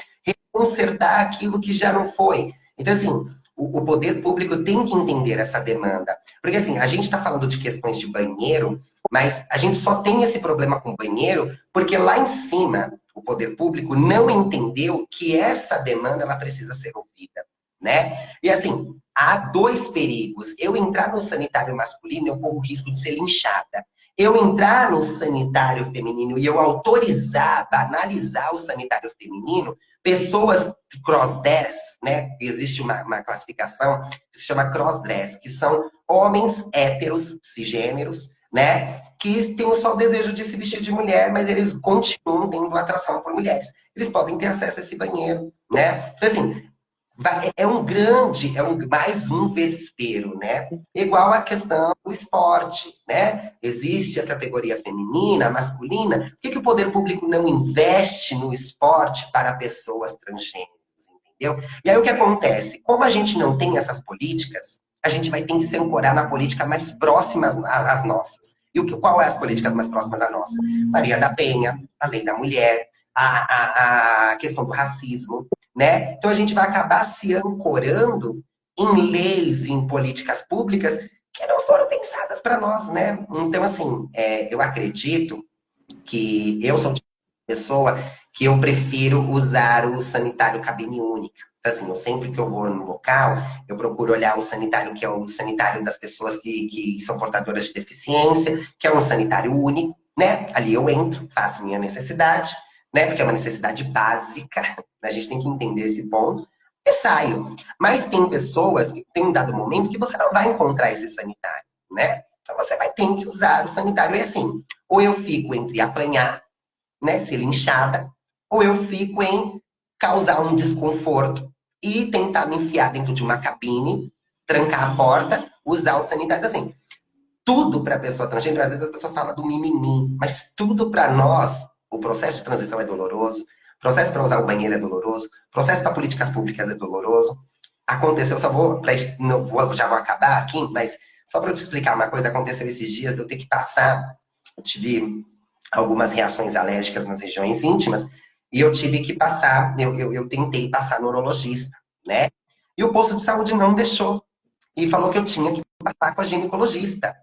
consertar aquilo que já não foi. Então, assim, o poder público tem que entender essa demanda. Porque, assim, a gente está falando de questões de banheiro, mas a gente só tem esse problema com banheiro porque lá em cima o poder público não entendeu que essa demanda ela precisa ser ouvida, né? E assim, há dois perigos. Eu entrar no sanitário masculino, eu corro o risco de ser linchada. Eu entrar no sanitário feminino e eu autorizar, banalizar o sanitário feminino, pessoas crossdress, né? Existe uma classificação que se chama crossdress, que são homens héteros, cisgêneros, né? Que têm só o desejo de se vestir de mulher, mas eles continuam tendo atração por mulheres. Eles podem ter acesso a esse banheiro, né? Então, assim, mais um vespeiro, né? Igual a questão do esporte, né? Existe a categoria feminina, masculina. Por que o poder público não investe no esporte para pessoas transgêneras, entendeu? E aí o que acontece? Como a gente não tem essas políticas, a gente vai ter que se ancorar na política mais próximas às nossas. E qual é as políticas mais próximas à nossa? Maria da Penha, a lei da mulher, a questão do racismo, né? Então a gente vai acabar se ancorando em leis, em políticas públicas que não foram pensadas para nós, né? Então, assim, eu acredito que eu sou tipo de pessoa que eu prefiro usar o sanitário cabine única. Então, assim, eu sempre que eu vou no local, eu procuro olhar o sanitário que é o sanitário das pessoas que são portadoras de deficiência, que é um sanitário único, né? Ali eu entro, faço minha necessidade, né? Porque é uma necessidade básica, a gente tem que entender esse ponto, e saio. Mas tem pessoas que tem um dado momento que você não vai encontrar esse sanitário, né? Então você vai ter que usar o sanitário. E assim, ou eu fico entre apanhar, né, ser linchada, ou eu fico em causar um desconforto e tentar me enfiar dentro de uma cabine, trancar a porta, usar o sanitário. Então, assim, tudo para a pessoa transgênero, às vezes as pessoas falam do mimimi, mas tudo para nós, o processo de transição é doloroso, o processo para usar o banheiro é doloroso, o processo para políticas públicas é doloroso. Aconteceu, só vou, já vou acabar aqui, mas só para eu te explicar uma coisa, aconteceu esses dias de eu ter que passar, eu tive algumas reações alérgicas nas regiões íntimas, e eu tive que passar, eu tentei passar no urologista, né? E o posto de saúde não deixou, e falou que eu tinha que passar com a ginecologista.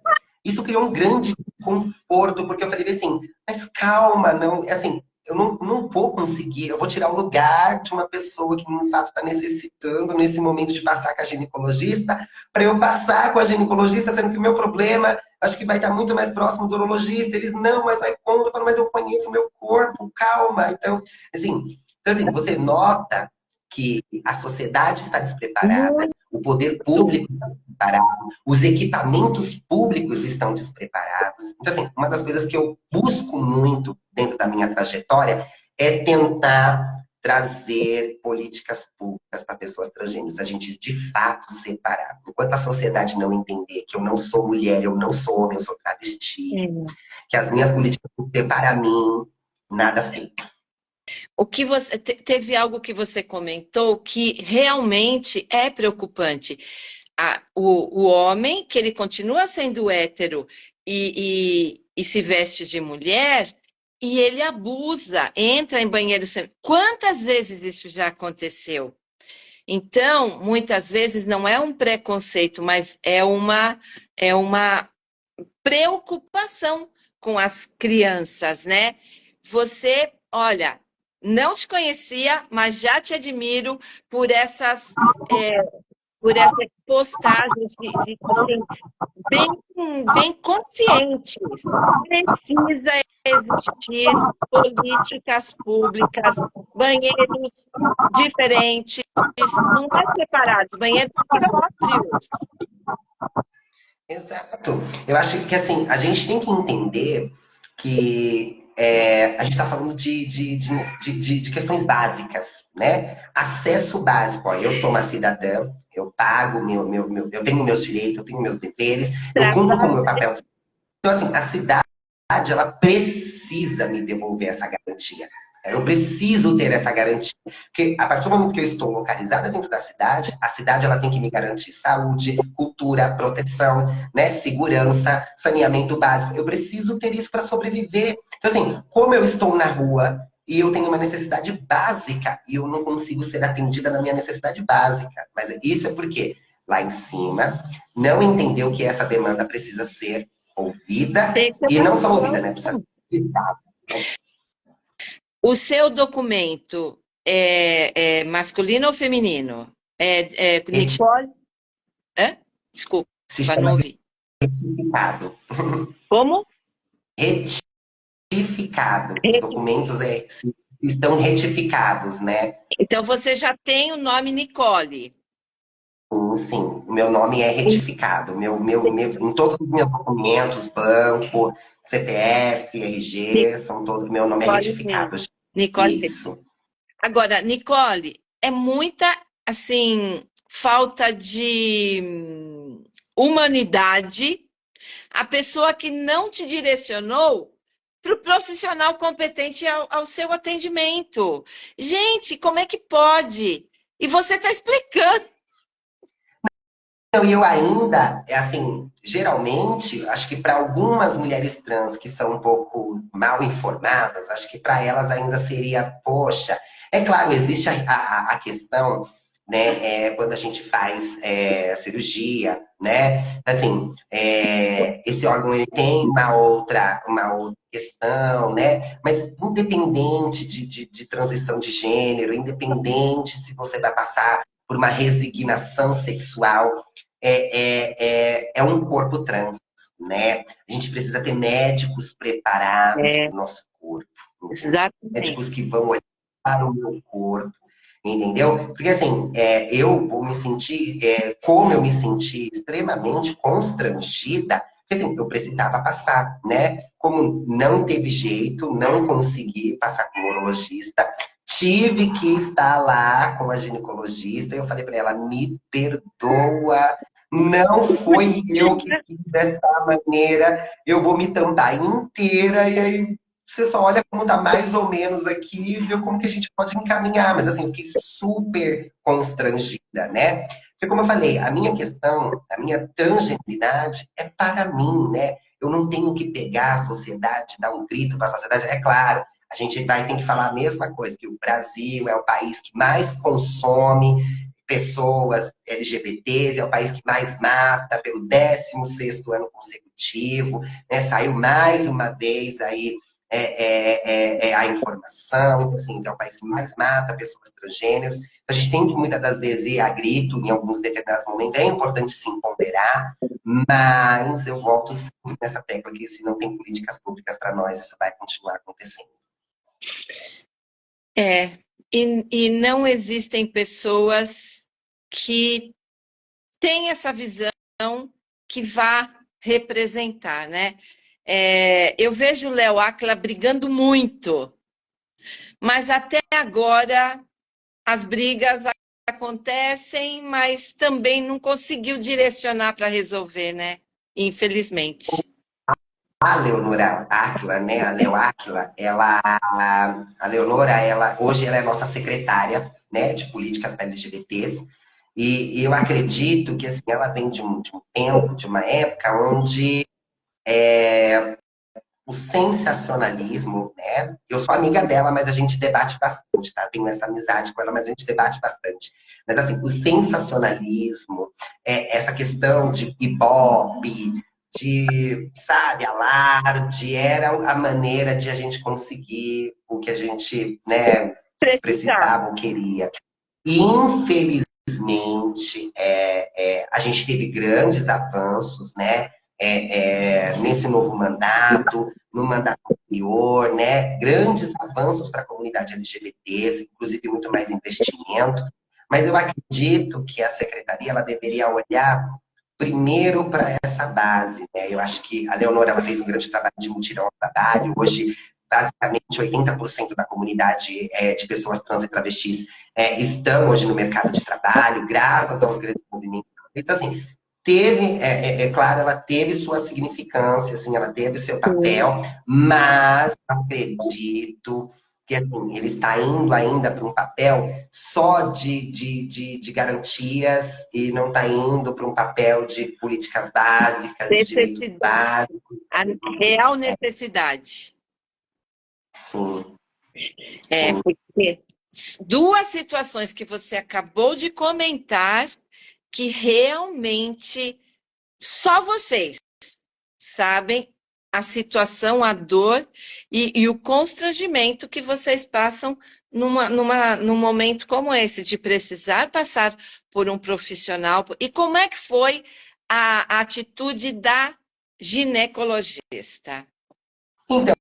Isso criou um grande desconforto, porque eu falei assim, mas calma, não, assim, eu não vou conseguir, eu vou tirar o lugar de uma pessoa que, de fato, está necessitando nesse momento de passar com a ginecologista, para eu passar com a ginecologista, sendo que o meu problema, acho que vai estar muito mais próximo do urologista. Eles, não, mas vai quando? Eu falo, mas eu conheço o meu corpo, calma. Então, assim, você nota que a sociedade está despreparada, o poder público está despreparado, os equipamentos públicos estão despreparados. Então, assim, uma das coisas que eu busco muito dentro da minha trajetória é tentar trazer políticas públicas para pessoas transgêneras, a gente de fato separar. Enquanto a sociedade não entender que eu não sou mulher, eu não sou homem, eu sou travesti, que as minhas políticas vão ser para mim, nada feito. O que você teve algo que você comentou que realmente é preocupante. O homem, que ele continua sendo hétero e se veste de mulher, e ele abusa, entra em banheiro. Quantas vezes isso já aconteceu? Então, muitas vezes não é um preconceito, mas é uma preocupação com as crianças, né? Você, olha, não te conhecia, mas já te admiro por essas postagens assim, bem conscientes. Precisa existir políticas públicas, banheiros diferentes, não é separados, banheiros próprios. Exato. Eu acho que, assim, a gente tem que entender que a gente está falando de questões básicas, né? Acesso básico. Ó, eu sou uma cidadã, eu pago, eu tenho meus direitos, eu tenho meus deveres, eu cumpro com o meu papel. Então, assim, a cidade, ela precisa me devolver essa garantia. Eu preciso ter essa garantia. Porque a partir do momento que eu estou localizada dentro da cidade, a cidade ela tem que me garantir saúde, cultura, proteção, né, segurança, saneamento básico. Eu preciso ter isso para sobreviver. Então, assim, como eu estou na rua e eu tenho uma necessidade básica e eu não consigo ser atendida na minha necessidade básica. Mas isso é porque lá em cima não entendeu que essa demanda precisa ser ouvida Tem que ter e uma não só ouvida, né? Precisa visão. ser revisada. O seu documento é masculino ou feminino? Nicole? Hã? Desculpa, Se não chama ouvi. retificado. Como? Retificado. Os documentos estão retificados, né? Então você já tem o nome Nicole. Sim, o meu nome é retificado. Em todos os meus documentos, banco, CPF, RG, são todos, meu nome é Nicole retificado. mesmo. Nicole mesmo. Isso. Agora, Nicole, é muita, assim, falta de humanidade a pessoa que não te direcionou para o profissional competente ao seu atendimento. Gente, como é que pode? E você está explicando. Então, eu ainda, assim, geralmente, acho que para algumas mulheres trans que são um pouco mal informadas, acho que para elas ainda seria, poxa, é claro, existe a questão, né, quando a gente faz cirurgia, né, assim, esse órgão ele tem uma outra questão, né, mas independente de transição de gênero, independente se você vai passar por uma resignação sexual, é um corpo trans, né? A gente precisa ter médicos preparados É, para o nosso corpo, exatamente. médicos que vão olhar para o meu corpo, entendeu? Porque assim, eu vou me sentir, como eu me senti extremamente constrangida, porque assim, eu precisava passar, né? Como não teve jeito, não consegui passar com o urologista, tive que estar lá com a ginecologista. Eu falei para ela: me perdoa, não foi eu que quis dessa maneira, eu vou me tampar inteira. E aí você só olha como tá mais ou menos aqui e vê como que a gente pode encaminhar. Mas assim, eu fiquei super constrangida, né? Porque como eu falei, a minha questão, a minha transgeneridade é para mim, né? Eu não tenho que pegar a sociedade, dar um grito para a sociedade. É claro, a gente vai ter que falar a mesma coisa, que o Brasil é o país que mais consome pessoas LGBTs, é o país que mais mata pelo 16º ano consecutivo, né? Saiu mais uma vez aí a informação, então, assim, é o país que mais mata pessoas transgêneros. Então, a gente tem que, muitas das vezes, ir a grito em alguns determinados momentos. É importante se empoderar, mas eu volto sempre nessa tecla que se não tem políticas públicas para nós, isso vai continuar acontecendo. E não existem pessoas que têm essa visão que vá representar, né? Eu vejo o Léo Áquila brigando muito, mas até agora as brigas acontecem, mas também não conseguiu direcionar para resolver, né? Infelizmente. A Leonora Áquila, né? A Leo Áquila, a Leonora, hoje ela é nossa secretária, né, de políticas para LGBTs. E eu acredito que assim, ela vem de um tempo, de uma época onde o sensacionalismo, né? Eu sou amiga dela, mas a gente debate bastante, tá? Tenho essa amizade com ela, mas a gente debate bastante. Mas assim, o sensacionalismo, essa questão de ibope, de, sabe, alarde, era a maneira de a gente conseguir o que a gente, né, Precisar. precisava ou queria. E, infelizmente, a gente teve grandes avanços, né? Nesse novo mandato, no mandato anterior, né? Grandes avanços para a comunidade LGBT, inclusive muito mais investimento. Mas eu acredito que a secretaria ela deveria olhar primeiro para essa base, né? Eu acho que a Leonora ela fez um grande trabalho de mutirão ao trabalho. Hoje, basicamente, 80% da comunidade de pessoas trans e travestis estão hoje no mercado de trabalho, graças aos grandes movimentos. Então, assim, teve, claro, ela teve sua significância, assim, ela teve seu papel, mas acredito que assim, ele está indo ainda para um papel só de garantias e não está indo para um papel de políticas básicas, de direitos Necessidade, básicos. a real necessidade. Sim, É, sim. porque duas situações que você acabou de comentar que realmente só vocês sabem a situação, a dor e o constrangimento que vocês passam num momento como esse, de precisar passar por um profissional. E como é que foi a atitude da ginecologista? Então,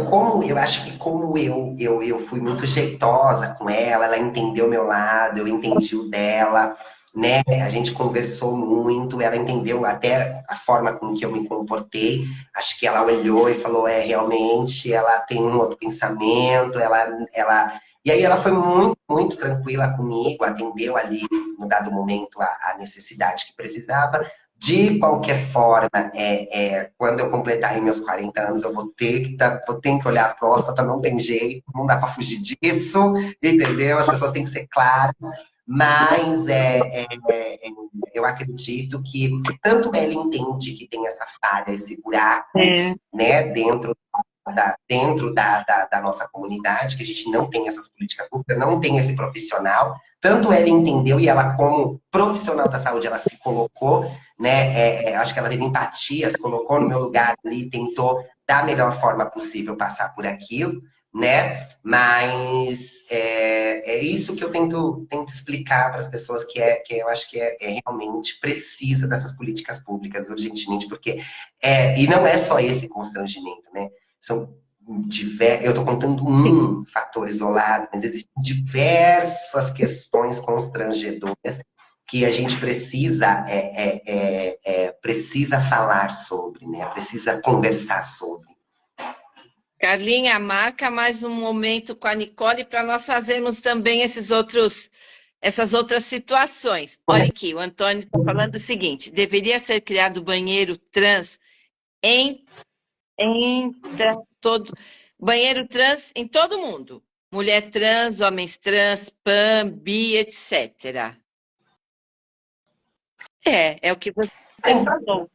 como eu acho que como eu fui muito jeitosa com ela entendeu meu lado, eu entendi o dela, né? A gente conversou muito, ela entendeu até a forma com que eu me comportei. Acho que ela olhou e falou, realmente, ela tem um outro pensamento, ela... E aí ela foi muito, muito tranquila comigo, atendeu ali, no dado momento, a necessidade que precisava. De qualquer forma, quando eu completar aí meus 40 anos, eu vou ter que olhar a próstata, não tem jeito, não dá para fugir disso, entendeu? As pessoas têm que ser claras, mas eu acredito que tanto ela entende que tem essa falha, esse buraco, É. né, dentro da nossa comunidade, que a gente não tem essas políticas públicas, não tem esse profissional. Tanto ela entendeu e ela, como profissional da saúde, ela se colocou, né? Acho que ela teve empatia, se colocou no meu lugar ali, tentou da melhor forma possível passar por aquilo, né? Mas é isso que eu tento explicar para as pessoas que eu acho que realmente precisa dessas políticas públicas urgentemente, porque e não é só esse constrangimento, né? São eu estou contando um fator isolado, mas existem diversas questões constrangedoras que a gente precisa falar sobre, né? Precisa conversar sobre. Carlinha, marca mais um momento com a Nicole para nós fazermos também essas outras situações. Olha aqui, o Antônio está falando o seguinte: deveria ser criado banheiro trans em, todo banheiro trans em todo mundo. Mulher trans, homens trans, pan, bi, etc. É o que você falou.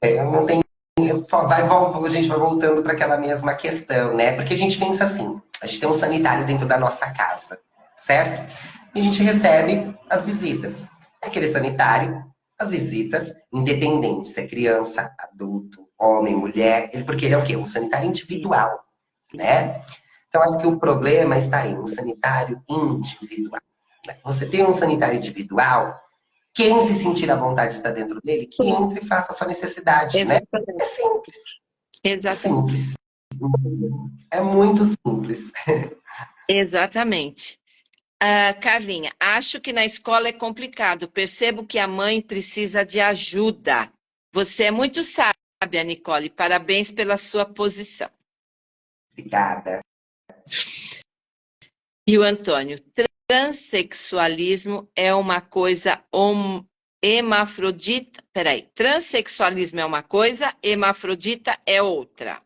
Eu não tenho. A gente vai voltando para aquela mesma questão, né? Porque a gente pensa assim: a gente tem um sanitário dentro da nossa casa, certo? E a gente recebe as visitas. Aquele sanitário, as visitas, independente se é criança, adulto, homem, mulher, porque ele é o quê? Um sanitário individual, né? Então, acho que o problema está aí, um sanitário individual. Você tem um sanitário individual, quem se sentir à vontade de estar dentro dele, que entre e faça a sua necessidade, né? É Exatamente. simples. É Exatamente. simples. É muito simples. Exatamente. Carlinha, acho que na escola é complicado. Percebo que a mãe precisa de ajuda. Você é muito sábia, Nicole. Parabéns pela sua posição. Obrigada. E o Antônio, transexualismo é uma coisa hermafrodita. Peraí, transexualismo é uma coisa, hermafrodita é outra.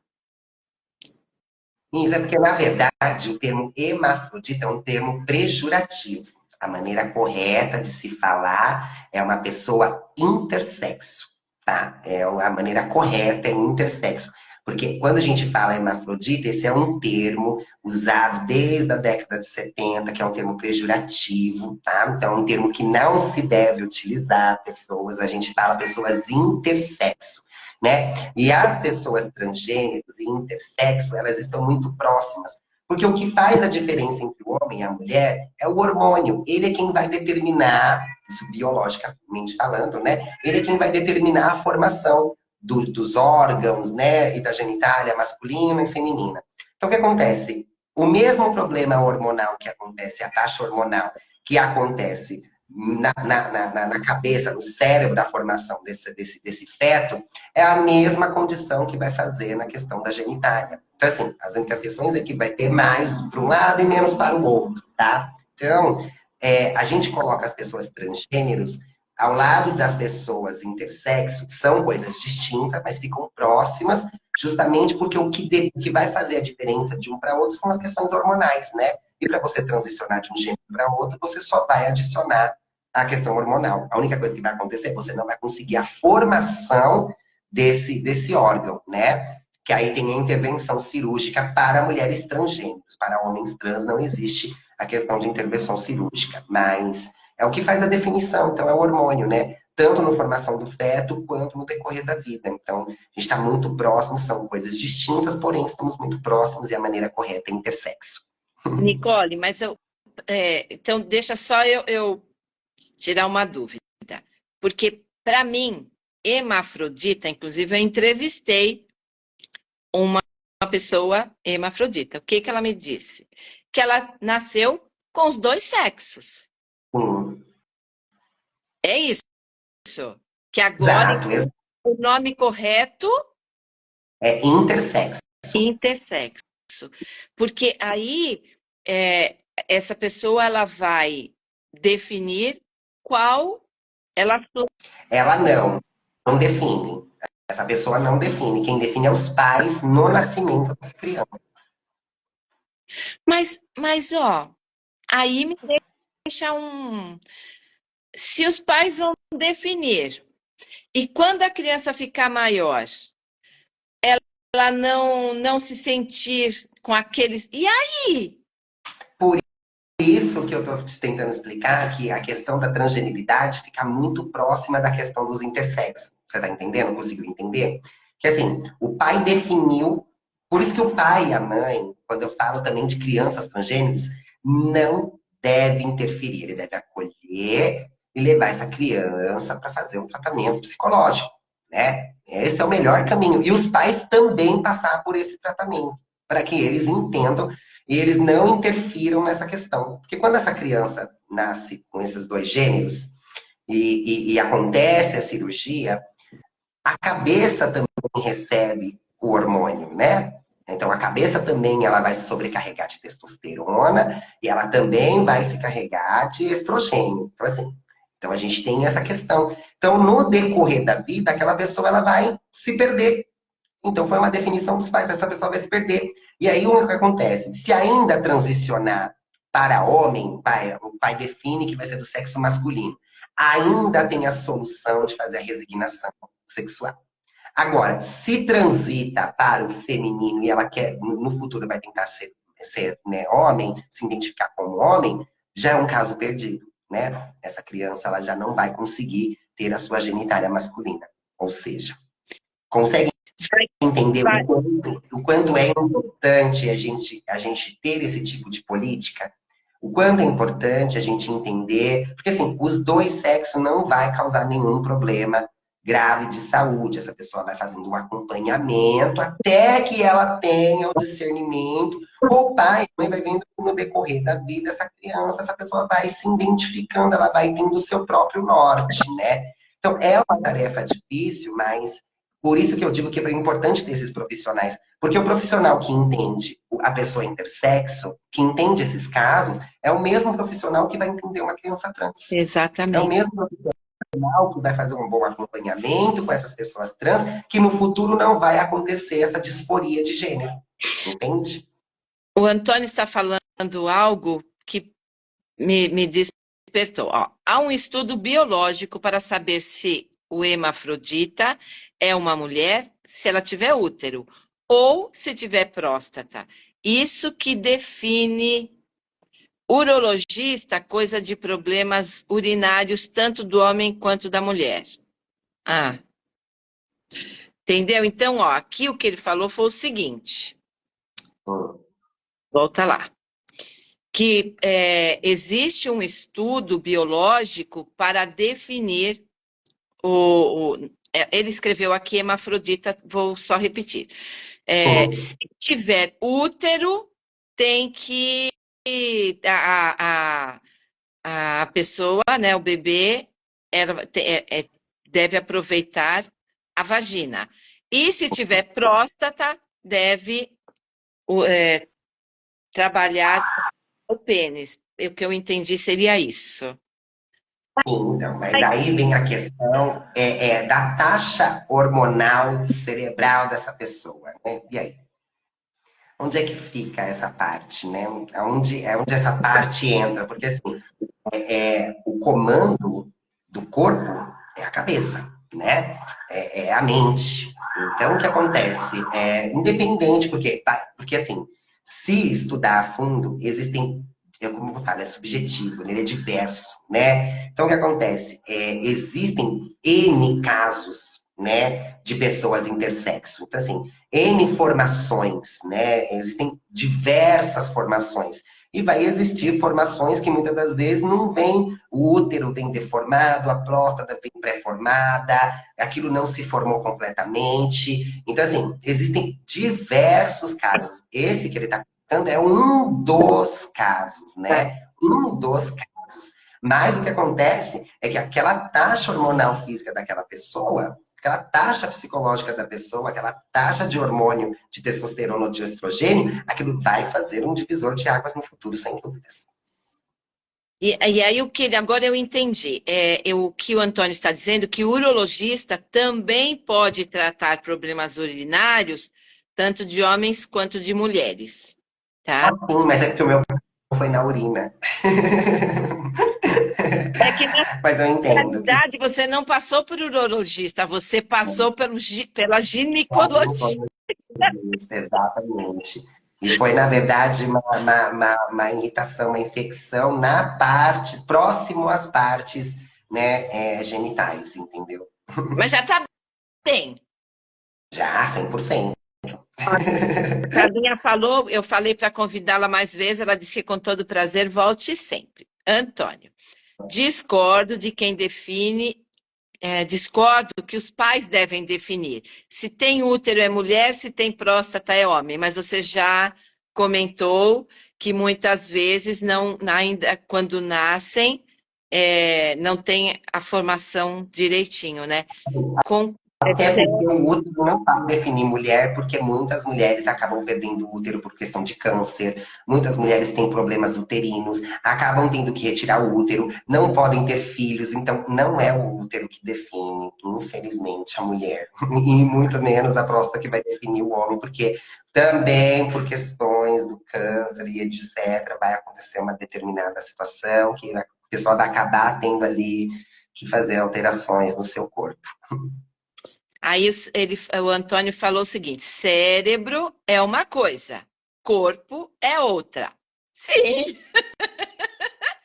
Isso é porque, na verdade, o termo hermafrodita é um termo pejorativo. A maneira correta de se falar é uma pessoa intersexo, tá? A maneira correta é intersexo. Porque quando a gente fala hermafrodita, esse é um termo usado desde a década de 70, que é um termo pejorativo, tá? Então, é um termo que não se deve utilizar pessoas, a gente fala pessoas intersexo, né? E as pessoas transgêneros e intersexo, elas estão muito próximas. Porque o que faz a diferença entre o homem e a mulher é o hormônio. Ele é quem vai determinar, isso biologicamente falando, né? Ele é quem vai determinar a formação dos órgãos, né? E da genitália masculina e feminina. Então, o que acontece? O mesmo problema hormonal que acontece, a taxa hormonal que acontece na cabeça, no cérebro da formação desse feto, é a mesma condição que vai fazer na questão da genitália. Então, assim, as únicas questões é que vai ter mais para um lado e menos para o outro, tá? Então, a gente coloca as pessoas transgêneros ao lado das pessoas intersexo, são coisas distintas, mas ficam próximas, justamente porque o que vai fazer a diferença de um para outro são as questões hormonais, né? E para você transicionar de um gênero para outro, você só vai adicionar a questão hormonal. A única coisa que vai acontecer é que você não vai conseguir a formação desse órgão, né? Que aí tem a intervenção cirúrgica para mulheres transgêneros. Para homens trans não existe a questão de intervenção cirúrgica, mas é o que faz a definição, então é o hormônio, né? Tanto na formação do feto quanto no decorrer da vida. Então, a gente está muito próximo, são coisas distintas, porém estamos muito próximos e a maneira correta é intersexo. Nicole, mas então deixa só eu tirar uma dúvida. Porque, para mim, hermafrodita, inclusive, eu entrevistei uma pessoa hermafrodita. O que que ela me disse? Que ela nasceu com os dois sexos. Hum, É isso. Que agora exato, exato. o nome correto É intersexo. é intersexo. Porque aí essa pessoa ela vai definir qual ela. Ela não define. Essa pessoa não define. Quem define é os pais no nascimento dessa criança. Mas ó, aí me deixa um. Se os pais vão definir, e quando a criança ficar maior, ela não se sentir com aqueles. E aí? Por isso que eu estou tentando explicar que a questão da transgeneridade fica muito próxima da questão dos intersexos. Você está entendendo? Conseguiu entender? Que assim, o pai definiu. Por isso que o pai e a mãe, quando eu falo também de crianças transgêneros, não deve interferir. Ele deve acolher e levar essa criança para fazer um tratamento psicológico, né? Esse é o melhor caminho. E os pais também passar por esse tratamento, para que eles entendam e eles não interfiram nessa questão. Porque quando essa criança nasce com esses dois gêneros e acontece a cirurgia, a cabeça também recebe o hormônio, né? Então a cabeça também ela vai se sobrecarregar de testosterona e ela também vai se carregar de estrogênio. Então assim, então a gente tem essa questão. Então no decorrer da vida, aquela pessoa ela vai se perder. Então foi uma definição dos pais, essa pessoa vai se perder. E aí o que acontece? Se ainda transicionar para homem, o pai define que vai ser do sexo masculino. Ainda tem a solução de fazer a resignação sexual. Agora, se transita para o feminino e ela quer, no futuro vai tentar ser né, homem, se identificar como homem, já é um caso perdido, né? Essa criança ela já não vai conseguir ter a sua genitália masculina. Ou seja, consegue entender o quanto é importante a gente ter esse tipo de política? O quanto é importante a gente entender, porque assim, os dois sexos não vai causar nenhum problema grave de saúde. Essa pessoa vai fazendo um acompanhamento até que ela tenha o discernimento. O pai, a mãe vai vendo que no decorrer da vida, essa criança, essa pessoa vai se identificando, ela vai tendo o seu próprio norte, né? Então, é uma tarefa difícil, mas por isso que eu digo que é importante ter esses profissionais. Porque o profissional que entende a pessoa intersexo, que entende esses casos, é o mesmo profissional que vai entender uma criança trans. Exatamente. É o mesmo profissional que vai fazer um bom acompanhamento com essas pessoas trans, que no futuro não vai acontecer essa disforia de gênero. Entende? O Antônio está falando algo que me despertou. Ó, há um estudo biológico para saber se o hermafrodita é uma mulher se ela tiver útero ou se tiver próstata. Isso que define urologista, coisa de problemas urinários tanto do homem quanto da mulher. Ah, entendeu? Então, ó, aqui o que ele falou foi o seguinte. Volta lá. Que existe um estudo biológico para definir ele escreveu aqui hermafrodita, vou só repetir. Se tiver útero, tem que a pessoa, né, o bebê, deve aproveitar a vagina. E se tiver próstata, deve trabalhar o pênis. O que eu entendi seria isso. Então, mas aí vem a questão da taxa hormonal cerebral dessa pessoa, né? E aí? Onde é que fica essa parte, né? Onde essa parte entra? Porque, assim, o comando do corpo é a cabeça, né? É a mente. Então, o que acontece? Independente, porque assim, se estudar a fundo, existem, como eu falo, é subjetivo, né? Ele é diverso, né? Então, o que acontece? Existem N casos, né, de pessoas intersexo. Então, assim, N formações, né? Existem diversas formações. E vai existir formações que muitas das vezes não vem, o útero vem deformado, a próstata vem pré-formada, aquilo não se formou completamente. Então, assim, existem diversos casos. Esse que ele está colocando é um dos casos, né? Um dos casos. Mas o que acontece é que aquela taxa hormonal física daquela pessoa, aquela taxa psicológica da pessoa, aquela taxa de hormônio de testosterona ou de estrogênio, aquilo vai fazer um divisor de águas no futuro, sem dúvidas. E aí agora eu entendi. O que o Antônio está dizendo, que o urologista também pode tratar problemas urinários, tanto de homens quanto de mulheres, Ah, tá? sim, mas é porque o meu foi na urina. É que na Mas eu entendo que realidade você não passou por urologista, você passou pela ginecologia. exatamente. E foi, na verdade, uma irritação, uma infecção na parte, próximo às partes, né, genitais, entendeu? Mas já está bem. Já, 100%. A Carlinha falou, eu falei para convidá-la mais vezes, ela disse que com todo prazer volte sempre. Antônio, discordo de quem define, discordo que os pais devem definir. Se tem útero é mulher, se tem próstata é homem. Mas você já comentou que muitas vezes não, ainda quando nascem, não tem a formação direitinho, né? Com Até porque o útero não vai definir mulher, porque muitas mulheres acabam perdendo o útero por questão de câncer, muitas mulheres têm problemas uterinos, acabam tendo que retirar o útero, não podem ter filhos, então não é o útero que define, infelizmente, a mulher. E muito menos a próstata que vai definir o homem, porque também por questões do câncer e etc., vai acontecer uma determinada situação que a pessoa vai acabar tendo ali que fazer alterações no seu corpo. Aí o Antônio falou o seguinte: cérebro é uma coisa, corpo é outra. Sim,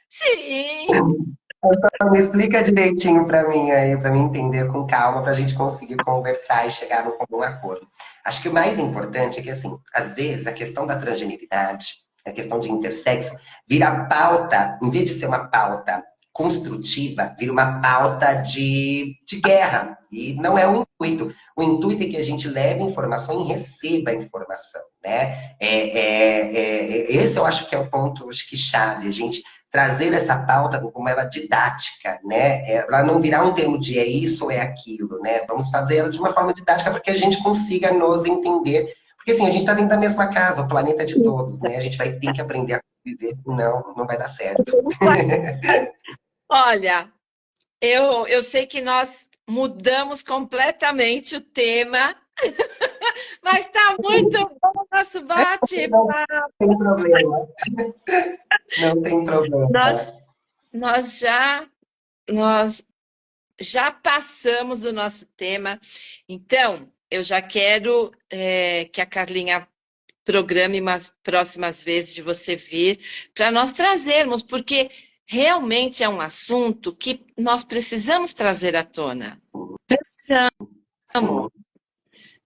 sim. Então, me explica direitinho para mim aí, para mim entender com calma, para a gente conseguir conversar e chegar num comum acordo. Acho que o mais importante é que, assim, às vezes a questão da transgeneridade, a questão de intersexo, vira pauta, em vez de ser uma pauta construtiva, vira uma pauta de guerra. E não é o intuito. O intuito é que a gente leve informação e receba informação, né? Esse eu acho que é o ponto, acho que chave, a gente trazer essa pauta como ela didática, né? Ela não virar um termo de é isso ou é aquilo, né? Vamos fazer ela de uma forma didática para que a gente consiga nos entender. Porque assim, a gente está dentro da mesma casa, o planeta é de todos, né? A gente vai ter que aprender a conviver, senão não vai dar certo. Olha, eu sei que nós mudamos completamente o tema, mas está muito bom o nosso Não bate-papo. tem problema. Não tem problema. Nós, nós já passamos o nosso tema, então eu já quero que a Carlinha programe umas próximas vezes de você vir para nós trazermos, porque realmente é um assunto que nós precisamos trazer à tona. Precisamos, Sim,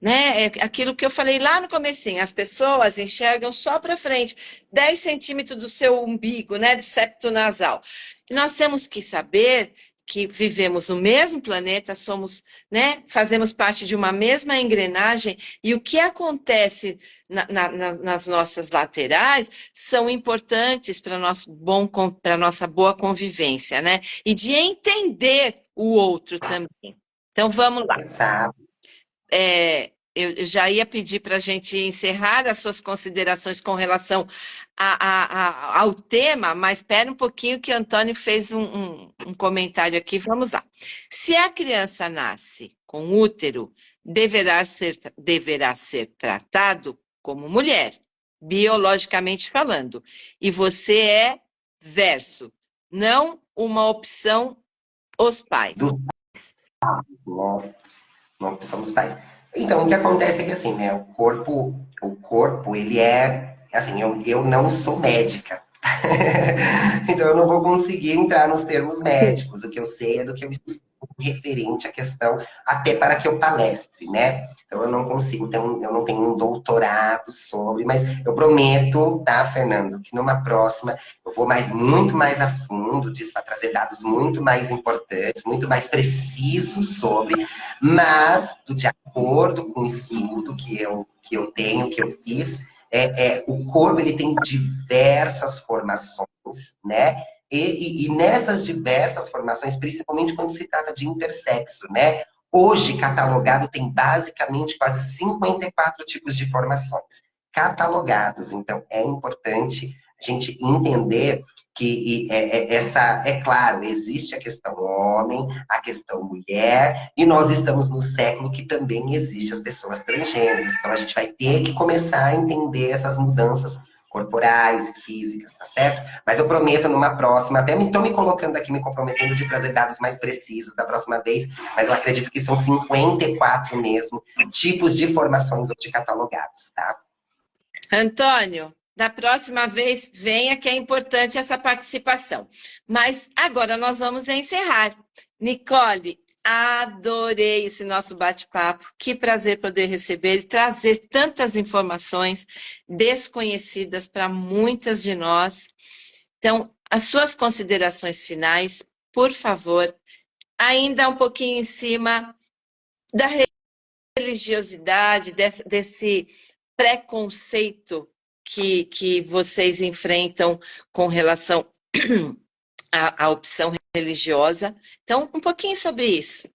né? É aquilo que eu falei lá no comecinho, as pessoas enxergam só para frente, 10 centímetros do seu umbigo, né, do septo nasal. E nós temos que saber que vivemos no mesmo planeta, somos, né, fazemos parte de uma mesma engrenagem, e o que acontece nas nossas laterais são importantes para para nossa boa convivência, né? E de entender o outro também. Então vamos lá. exato. eu já ia pedir para a gente encerrar as suas considerações com relação ao tema, mas espera um pouquinho que o Antônio fez um comentário aqui. Vamos lá. Se a criança nasce com útero, deverá ser tratado como mulher, biologicamente falando. E você é verso, não uma opção os pais. Dos não, não somos pais. Então, o que acontece é que, assim, né, o corpo, ele é, assim, eu não sou médica. Então, eu não vou conseguir entrar nos termos médicos. O que eu sei é do que eu estudo referente à questão, até para que eu palestre, né? Então, eu não consigo, então, eu não tenho um doutorado sobre, mas eu prometo, tá, Fernando, que numa próxima eu vou muito mais a fundo disso, para trazer dados muito mais importantes, muito mais precisos sobre, mas, de acordo com o estudo que eu tenho, que eu fiz, o corpo ele tem diversas formações, né? E nessas diversas formações, principalmente quando se trata de intersexo, né? Hoje, catalogado tem basicamente quase 54 tipos de formações. Catalogados. Então, é importante a gente entender que é claro, existe a questão homem, a questão mulher, e nós estamos no século que também existe as pessoas transgêneros. Então, a gente vai ter que começar a entender essas mudanças corporais e físicas, tá certo? Mas eu prometo numa próxima, até estou me colocando aqui, me comprometendo de trazer dados mais precisos da próxima vez, mas eu acredito que são 54 mesmo tipos de formações ou de catalogados, tá? Antônio, da próxima vez, venha que é importante essa participação. Mas agora nós vamos encerrar. Nicole, adorei esse nosso bate-papo. Que prazer poder receber e trazer tantas informações desconhecidas para muitas de nós. Então, as suas considerações finais, por favor, ainda um pouquinho em cima da religiosidade, desse preconceito que vocês enfrentam com relação à opção religiosa. Então, um pouquinho sobre isso.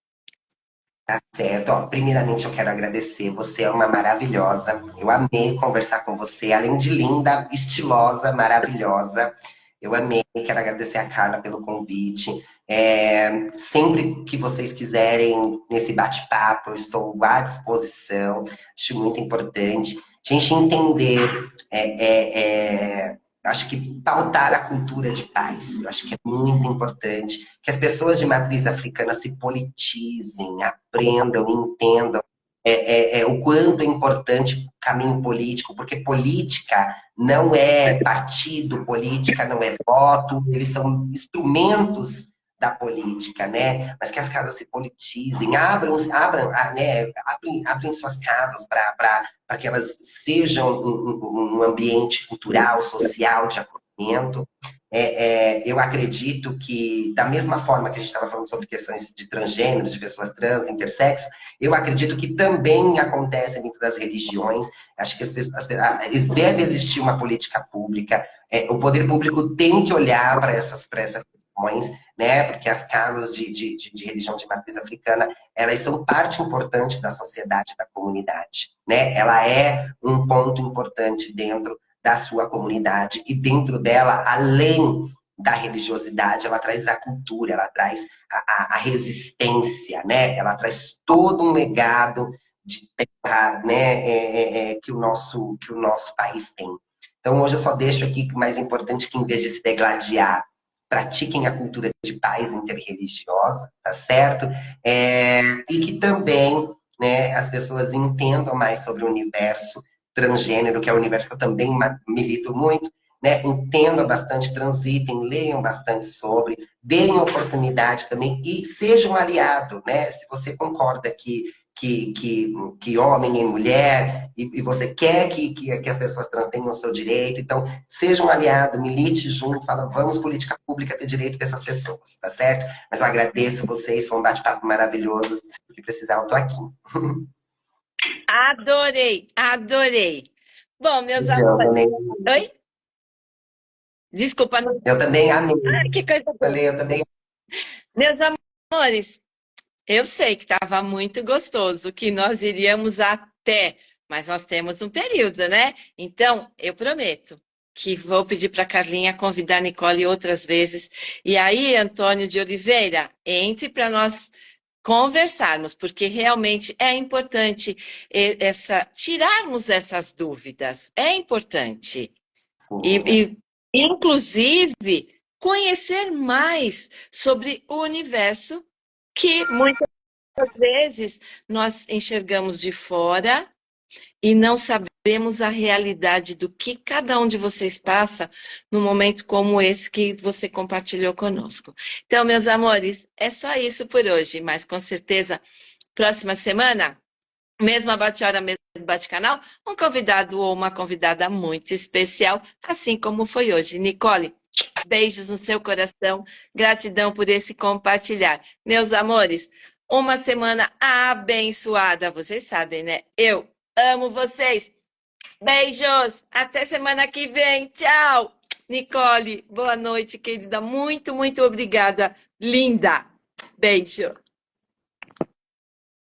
Tá certo. Ó, primeiramente, eu quero agradecer. Você é uma maravilhosa. Eu amei conversar com você. Além de linda, estilosa, maravilhosa. Eu amei. Quero agradecer a Carla pelo convite. Sempre que vocês quiserem, nesse bate-papo, eu estou à disposição. Acho muito importante a gente entender. Acho que pautar a cultura de paz. Eu acho que é muito importante que as pessoas de matriz africana se politizem, aprendam, entendam o quanto é importante o caminho político, porque política não é partido, política não é voto, eles são instrumentos da política, né? Mas que as casas se politizem, abrem suas casas para que elas sejam um ambiente cultural, social, de acolhimento. Eu acredito que, da mesma forma que a gente estava falando sobre questões de transgêneros, de pessoas trans, intersexo, eu acredito que também acontece dentro das religiões. Acho que deve existir uma política pública. O poder público tem que olhar para essas questões, né? Porque as casas de religião de matriz africana, elas são parte importante da sociedade, da comunidade, né? Ela é um ponto importante dentro da sua comunidade, e dentro dela, além da religiosidade, ela traz a cultura, ela traz a resistência, né? Ela traz todo um legado de terra, né? Que o nosso país tem. Então, hoje eu só deixo aqui o mais importante, que em vez de se degladiar, pratiquem a cultura de paz interreligiosa, tá certo? E que também, né, as pessoas entendam mais sobre o universo transgênero, que é o universo que eu também milito muito, né? Entendam bastante, transitem, leiam bastante sobre, deem oportunidade também e sejam um aliado, né? Se você concorda que homem e mulher, e você quer que as pessoas trans tenham o seu direito, então seja um aliado, milite junto, fala, vamos política pública ter direito para essas pessoas, tá certo? Mas eu agradeço vocês, foi um bate-papo maravilhoso, se precisar eu tô aqui. Adorei, adorei. Bom, meus Eu amores. também, Oi? Desculpa, não. eu também amei. Ai, que coisa boa. Falei, eu também. Meus amores, eu sei que estava muito gostoso, que nós iríamos até, mas nós temos um período, né? Então, eu prometo que vou pedir para a Carlinha convidar a Nicole outras vezes. E aí, Antônio de Oliveira, entre para nós conversarmos, porque realmente é importante tirarmos essas dúvidas. É importante. Sim. E, inclusive, conhecer mais sobre o universo que muitas vezes nós enxergamos de fora e não sabemos a realidade do que cada um de vocês passa num momento como esse que você compartilhou conosco. Então, meus amores, é só isso por hoje, mas com certeza, próxima semana, mesma bate-hora, mesmo bate-canal, um convidado ou uma convidada muito especial, assim como foi hoje. Nicole, beijos no seu coração, gratidão por esse compartilhar. Meus amores, uma semana abençoada, vocês sabem, né? Eu amo vocês. Beijos, até semana que vem. Tchau. Nicole, boa noite, querida. Muito, muito obrigada. Linda. Beijo.